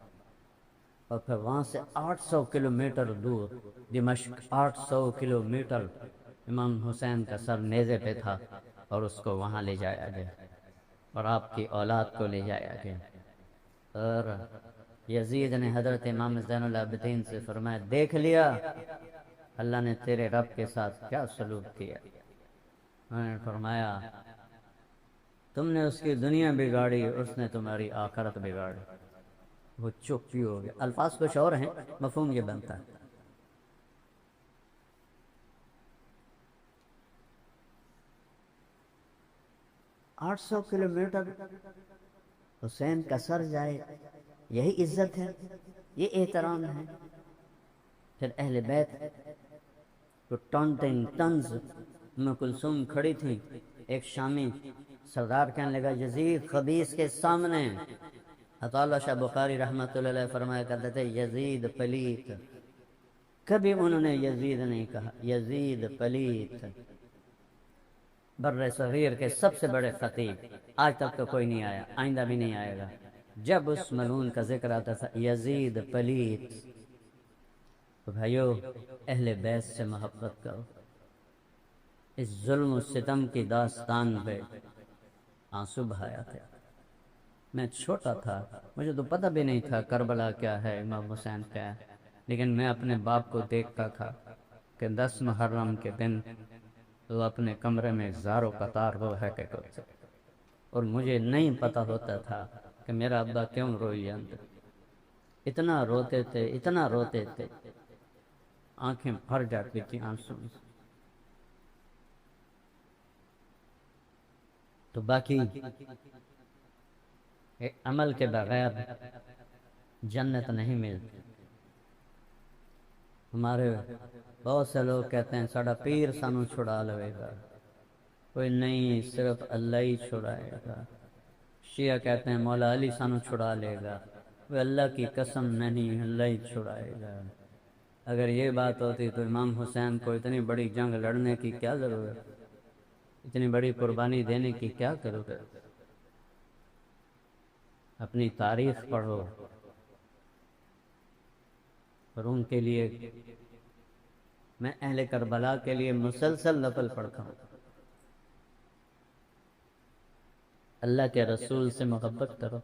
اور پھر وہاں سے 800 کلومیٹر دور دمشق، 800 کلومیٹر امام حسین کا سر نیزے پہ تھا، اور اس کو وہاں لے جایا گیا، اور آپ کی اولاد کو لے جایا گیا۔ اور یزید نے حضرت امام زین العابدین سے فرمایا، دیکھ لیا اللہ نے تیرے رب کے ساتھ کیا سلوک کیا؟ انہوں نے فرمایا، تم نے اس کی دنیا بگاڑی، اس نے تمہاری آخرت بگاڑی۔ وہ چپ ہی ہو گیا۔ الفاظ کچھ اور ہیں، مفہوم یہ بنتا ہے۔ 800 کلومیٹر حسین کا سر جائے، یہی عزت ہے، یہ احترام ہے۔ پھر اہل بیت تو ٹانٹنگ طنز، ام کلثوم کھڑی تھی، ایک شامی سردار کہنے لگا، یزید خبیث کے سامنے عطا اللہ شاہ بخاری رحمۃ اللہ علیہ فرمایا کرتے تھے، یزید پلیت۔ کبھی انہوں نے یزید نہیں کہا، یزید پلیت۔ بر صغیر کے سب سے بڑے خطیب، آج تک تو کوئی نہیں آیا، آئندہ بھی نہیں آئے گا، جب اس ملعون کا ذکر آتا تھا یزید پلیت۔ تو بھائیو، اہل بیت سے محبت کرو۔ اس ظلم و ستم کی داستان پہ آنسو بہایا تھا۔ میں چھوٹا تھا، مجھے تو پتہ بھی نہیں تھا کربلا کیا ہے، امام حسین کیا ہے، لیکن میں اپنے باپ کو دیکھتا تھا کہ 10 محرم کے دن وہ اپنے کمرے میں زاروں قطار رویا کرتے تھے، اور مجھے نہیں پتہ ہوتا تھا کہ میرا ابا کیوں روئی جاتے۔ اتنا روتے تھے، اتنا روتے تھے، آنکھیں بھر جاتی تھی آنسو سے۔ تو باقی عمل کے بغیر جنت نہیں ملتی۔ ہمارے بہت سے لوگ کہتے ہیں ساڑا پیر سانو چھڑا لوے گا، کوئی نہیں، صرف اللہ ہی چھڑائے گا۔ شیعہ کہتے ہیں مولا علی سانو چھڑا لے گا، وہ اللہ کی قسم نہیں، اللہ ہی چھڑائے گا۔ اگر یہ بات ہوتی تو امام حسین کو اتنی بڑی جنگ لڑنے کی کیا ضرورت، اتنی بڑی قربانی دینے کی کیا ضرورت؟ اپنی تاریخ پڑھو، اور ان کے لیے میں اہل کربلا کے لیے مسلسل نفل پڑھتا ہوں۔ اللہ کے رسول سے محبت کرو،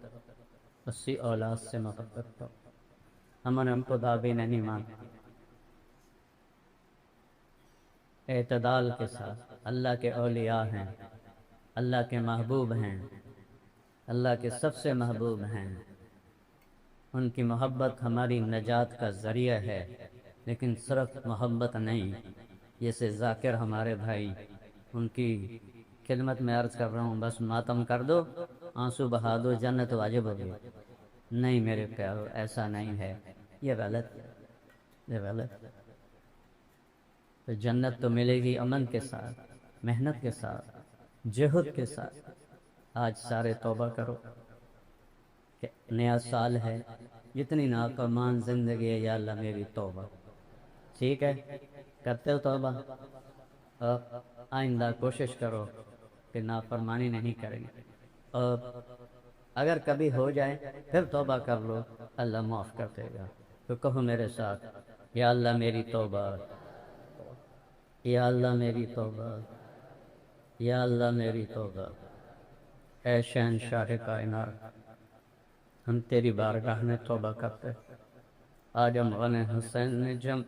اس کی اولاد سے محبت کرو۔ ہم کو دعوی نہیں مانتے، اعتدال کے ساتھ۔ اللہ کے اولیاء ہیں، اللہ کے محبوب ہیں، اللہ کے سب سے محبوب ہیں، ان کی محبت ہماری نجات کا ذریعہ ہے۔ لیکن صرف محبت نہیں. جیسے ذاکر ہمارے بھائی، ان کی خدمت میں عرض کر رہا ہوں، بس ماتم کر دو، آنسو بہا دو، جنت واجب ہوگی. نہیں میرے پیارو، ایسا نہیں ہے، یہ غلط ہے، یہ غلط ہے. تو جنت تو ملے گی امن کے ساتھ، محنت کے ساتھ، جہد کے ساتھ. آج سارے توبہ کرو کہ نیا سال ہے، جتنی نافرمان زندگی ہے، یا اللہ میری توبہ. ٹھیک ہے، کرتے ہو توبہ؟ اور آئندہ کوشش کرو کہ نافرمانی نہیں کریں گے. اور اگر کبھی ہو جائے پھر توبہ کر لو، اللہ معاف کر دے گا. تو کہو میرے ساتھ، یا اللہ میری توبہ، یا اللہ میری توبہ، یا اللہ میری توبہ. اے شہنشاہ کائنات، ہم تیری بارگاہ میں توبہ کرتے. آج ہم غم حسین نے جم،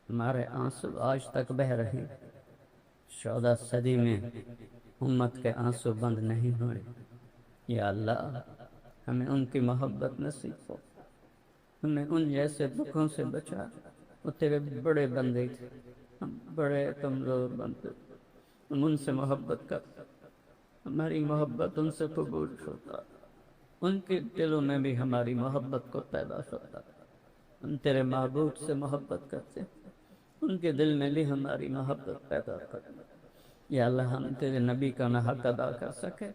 ہمارے آنسو آج تک بہ رہے. 14 صدی میں امت کے آنسو بند نہیں ہوئے. یا اللہ ہمیں ان کی محبت نصیب ہو، ہمیں ان جیسے دکھوں سے بچا. وہ تیرے بڑے بندے تھے، ہم بڑے کمزور بندے، ہم ان سے محبت کر، ہماری محبت ان سے قبول ہوتا، ان کے دلوں میں بھی ہماری محبت کو پیدا ہوتا. ہم تیرے محبوب سے محبت کرتے، ان کے دل میں بھی ہماری محبت پیدا کرنا. یا اللہ ہم تیرے نبی کا نہ حق ادا کر سکے،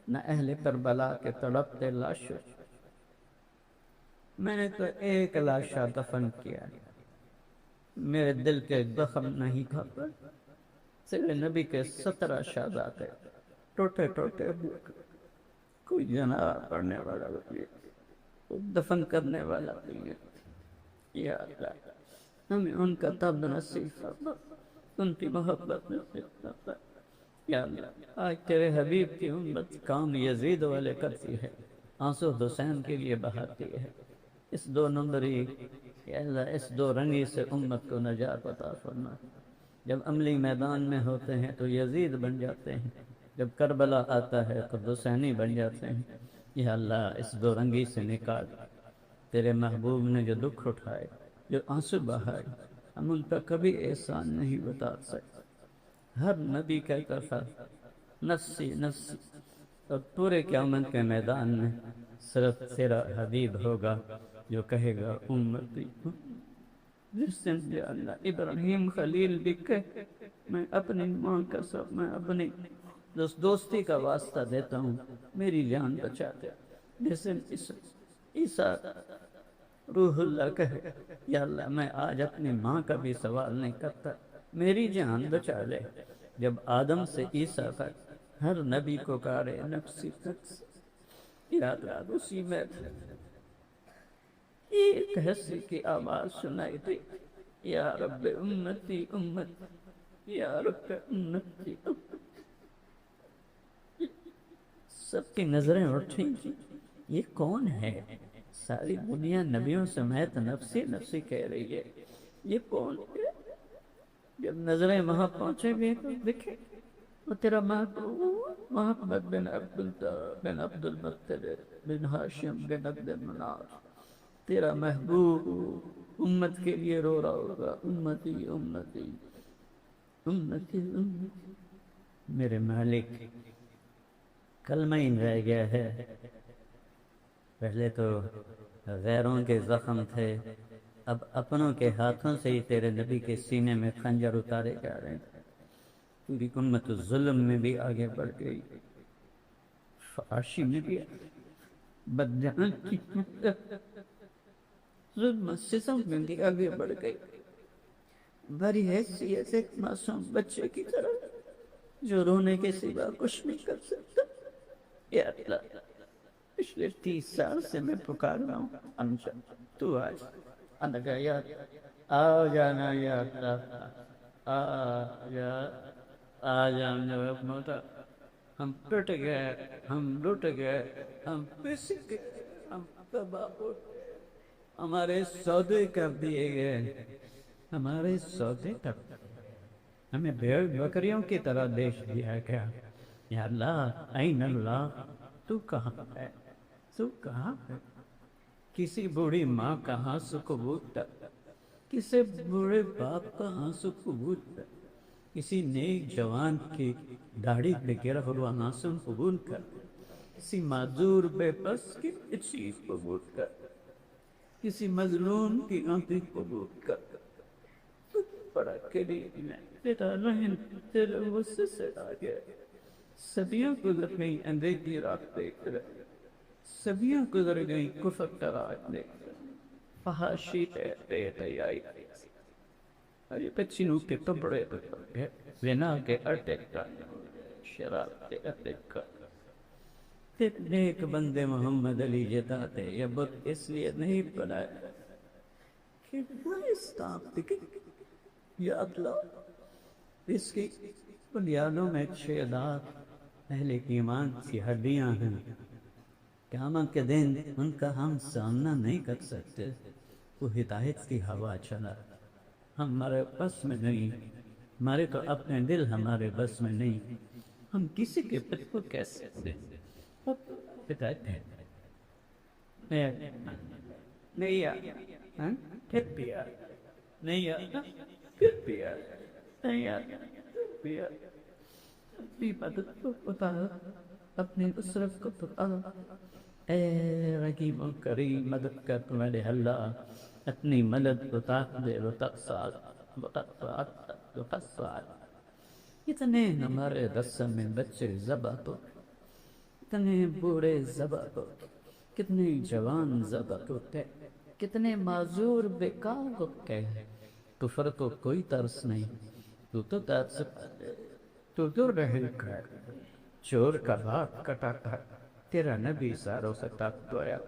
نہ اہل کربلا کے تڑپتے لاشوں. میں نے تو ایک لاشا دفن کیا، میرے دل کے زخم نہیں کھاتا. تیرے نبی کے 17 شہداء ٹوٹے ٹوٹے ہوئے، کوئی جنازہ پڑھنے والا نہیں، کوئی دفن کرنے والا نہیں ہے. یا اللہ ہمیں ان کا تب نصیب فرما، ان کی محبت نصیب فرما. یا اللہ آج تیرے حبیب کی امت کام یزید والے کرتی ہے، آنسو حسین کے لیے بہاتی ہے. اس 2 نمبری، یا اللہ اس 2 رنگی سے امت کو نجات عطا فرما. جب عملی میدان میں ہوتے ہیں تو یزید بن جاتے ہیں، جب کربلا آتا ہے تو حسینی بن جاتے ہیں. یا اللہ اس 2 رنگی سے نکال. تیرے محبوب نے جو دکھ اٹھائے، جو آنسو بہائے، ہم ان کا کبھی احسان نہیں بتا سکتے. ہر نبی کہتا تھا نفسی نفسی، اور پورے قیامت کے میدان میں صرف تیرا حبیب ہوگا جو کہے گا امتی. جس دن یا اللہ ابراہیم خلیل بھی کہ میں اپنی ماں کا سب، میں اپنی دوستی کا واسطہ دیتا ہوں، میری جان بچا دے. جس دن عیسیٰ روح اللہ کہے یا اللہ میں آج اپنی ماں کا بھی سوال نہیں کرتا، میری جان بچا لے. جب آدم سے عیسیٰ تک ہر نبی کو کارے نفسی نفسی، یا اللہ اسی میں ایک حسی کی آواز سنائی دی، یا رب امتی امتی، یا رب امتی امتی. سب کی نظریں اٹھی، یہ کون ہے؟ ساری دنیا نبیوں سمیت نفسی نفسی کہہ رہی ہے، یہ کون ہے؟ جب نظریں وہاں پہنچے بھی تو دیکھے وہ تیرا محمد بن عبداللہ بن عبد المطلب بن ہاشم بن عبد مناف، تیرا محبوب امت کے لیے رو رہا ہوگا، امتی امتی امتی امتی. میرے مالک کلمہ ہی رہ گیا ہے. پہلے تو غیروں کے زخم تھے، اب اپنوں کے ہاتھوں سے ہی تیرے نبی کے سینے میں خنجر اتارے جا رہے ہیں. پوری امت ظلم میں بھی آگے بڑھ گئی، فحاشی میں بھی بدجہان کی ظلم ستم میں بھی آگے بڑھ گئی. بڑی حیثیت ایک معصوم بچے کی طرح جو رونے کے سوا کچھ نہیں کر سکتا. یا اللہ پچھلے 30 سال سے میں پکار رہا ہوں، انجا تو آج انگا یا آ جانا، یا اللہ آ جا، آ جانا موتا. ہم ٹوٹ گئے، ہم لٹ گئے، ہم پس گئے، ہم تباہ ہو گئے، ہمارے سودے کر دیے گئے، ہمارے سودے کر دیے گئے، ہمیں بھیڑ بکریوں کی طرح دیش دیا گیا. یا اللہ این اللہ، تو کہاں ہے؟ تو کہاں ہے؟ کسی بوڑھی ماں کا ہاں سکبوت کسی بوڑھے باپ کا آنسو قبول کر، کسی نیک جوان کی داڑھی پہ گرا ہوا آنسو قبول کر، کسی معذور بے بس کی چیز قبول کر، کسی مظلوم کی آنکھ قبول کر۔ بڑا کریم ہے تیرا رحم، تیرے غصے سے آ گیا۔ صدیاں گزر گئی اندھیری رات دیکھ رہے، صدیاں گزر گئی کفر کا رات دیکھ رہے، فحاشی بے حیائی، اور یہ پچینوں کے کپڑے پہ ونا کے اٹے کا شراب کے اٹے کا۔ نیک بندے محمد علی جتاتے یہ بت اس لیے نہیں بنایا کہ یاد لو اس کی بنیادوں میں 6 لاکھ اہل ایمان کی ہڈیاں ہیں۔ قیامت کے دن ان کا ہم سامنا نہیں کر سکتے۔ وہ ہدایت کی ہوا چلا، ہمارے بس میں نہیں، ہمارے تو اپنے دل ہمارے بس میں نہیں، ہم کسی کے بس کو کیسے دیں؟ ہدایت ہے نہیں آیا، پھر بھی آیا، نہیں آیا، پھر بھی آیا، نہیں آیا، پھر بھی آیا۔ اپنی مدد کو بتا، اپنی نصرت کو بتا، اے رحیم و کریم مدد کر میرے اللہ، اپنی مدد بتا دے وتقصاد اتنے ہمارے رسم میں بچے ذبح ہو، کتنے بوڑھے ذبح ہو، کتنے جوان ذبح ہوتے، کتنے معذور بیکار ہوتے ہیں۔ کفر کو کوئی ترس نہیں، تو ترس تو رحم کر، چور کا ہاتھ کٹا کر تیرا نبی ساروں سے طاقت دیا۔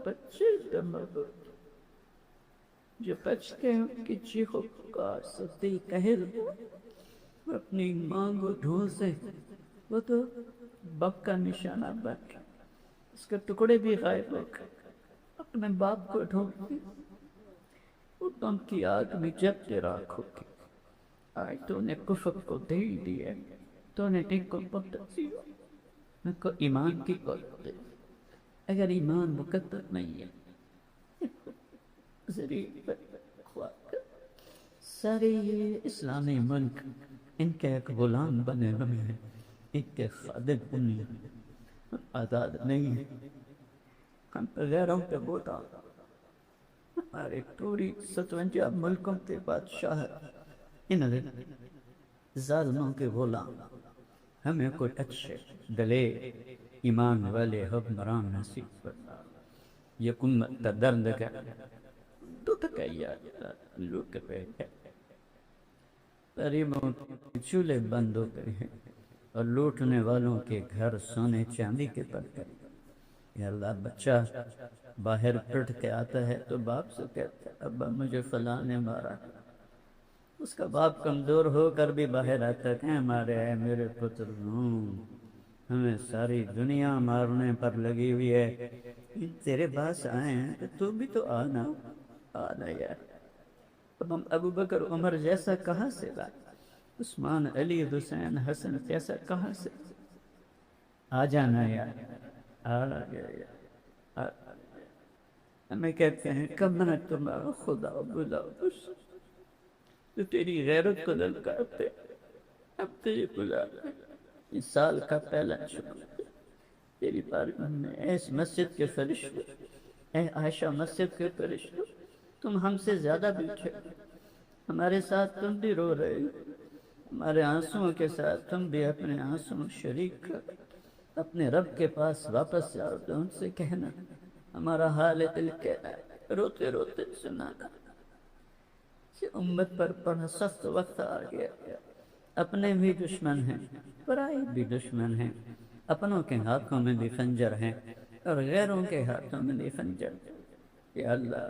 بچے دماغ جو بچتے ہیں ان کی چیخوں کا ستی کہل اپنی ماں کو ڈھونسے، وہ تو باپ کا نشانہ بن گیا، اس کے ٹکڑے بھی غائب ہو گئے۔ اپنے باپ کو ڈھونسے وہ تم کی آگ میں جب تیرا ہوگی۔ آج تو نے کفر کو دے دیا، تو نے ایک کو پکڑ دیا، ان کو ایمان کی قوت دے۔ اگر ایمان مقدر نہیں ہے سارے اسلامی ملک ان کے ایک غلام بنے ہوئے ہیں، ان کے خادم بنے آزاد نہیں ہے۔ ہم غیروں پہ بوتا، ہمارے پوری 57 ملکوں کے بادشاہ ان ظالموں کے غلام، ہمیں کوئی اچھے دلے ایمان والے حکمران نصیب فرما۔ یہ امت کا درد کا تو تکیا لوٹ پہ غریبوں کے چولہے بند ہو گئے ہیں اور لوٹنے والوں کے گھر سونے چاندی کے پر گئے۔ یا اللہ بچہ باہر پڑھ کے آتا ہے تو باپ سے کہتا ہے ابا مجھے فلاں نے مارا، اس کا باپ کمزور ہو کر بھی باہر آتا ہے مارے ہے میرے پتر، ہمیں ساری دنیا مارنے پر لگی ہوئی ہے، تیرے پاس آئے ہیں تو بھی تو آنا یار۔ اب ہم ابو بکر عمر جیسا کہاں سے لائے، عثمان علی حسین حسن جیسا کہاں سے؟ آ جانا یار، آ گیا یار۔ ہمیں کہتے ہیں کب نہ تمہارا خدا بلا تو تیری غیرت کو للکارتے، اب تیری بلا اس سال کا پہلا شکر تیری بارگاہ میں۔ اے اس مسجد کے فرشتوں، اے عائشہ مسجد کے فرشتوں، تم ہم سے زیادہ بیٹھے، ہمارے ساتھ تم بھی رو رہے ہو، ہمارے آنسوؤں کے ساتھ تم بھی اپنے آنسوؤں شریک کر، اپنے رب کے پاس واپس جاؤ تو ان سے کہنا ہمارا حال دل کہنا ہے، روتے روتے سنانا کہ امت پر بڑا سخت وقت آ گیا، اپنے بھی دشمن ہیں، پرائے بھی دشمن ہیں، اپنوں کے ہاتھوں میں بھی خنجر ہیں اور غیروں کے ہاتھوں میں بھی خنجر۔ یا اللہ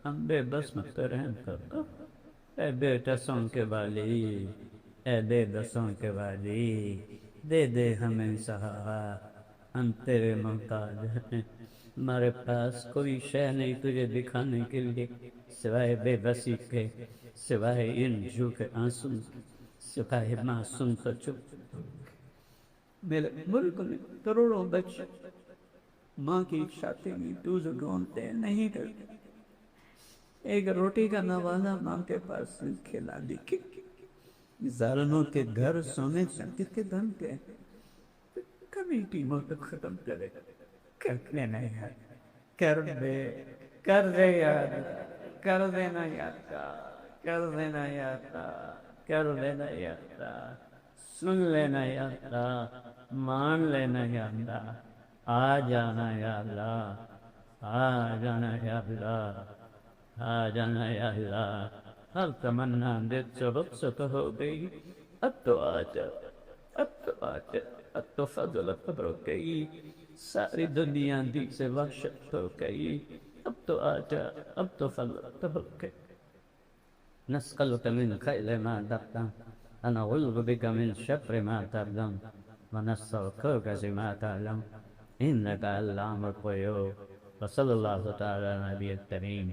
ہم بے بس مت رحم کرو، اے بے ٹسوں کے والی، اے بے بسوں کے والی، دے دے ہمیں سہارا، ہم تیرے محتاج ہیں، ہمارے پاس کوئی شے نہیں تجھے دکھانے کے لیے سوائے بے بسی کے، سوائے ان جھوکے آنسو، سوائے معصوم کا چپ۔ میرے ملک میں کروڑوں بچے ماں کی شادی میں تو جو ڈھونڈتے نہیں کرتے، ایک روٹی کا نوازا ماں کے پاس کھلا دی کہ ظالموں کے گھر سونے چاندی کے بنتے، کبھی ٹیموں کو ختم کرے، کر لینا یار، کر دے یار، کر دینا یار، کر دینا یار، کر دینا یار، سن لینا یار، مان لینا یار، آ جانا یا اللہ، آ جانا یا اللہ، آ جانا یا اللہ، ہر تمنا دل سے رخصت ہو گئی، اب تو آ جا، اب تو آ جا، اب تو فضل قبر ہو گئی، ساری دنیا دی سے وحشت ہو گئی، اب تو آ جا، اب تو فضل قبر ہو گئی. نسألك من خير ما تقدم ونعوذ بك من شر ما تقدم ونستغفرك ما تعلم إنك علام الغيوب وصلى الله تعالى على النبي الكريم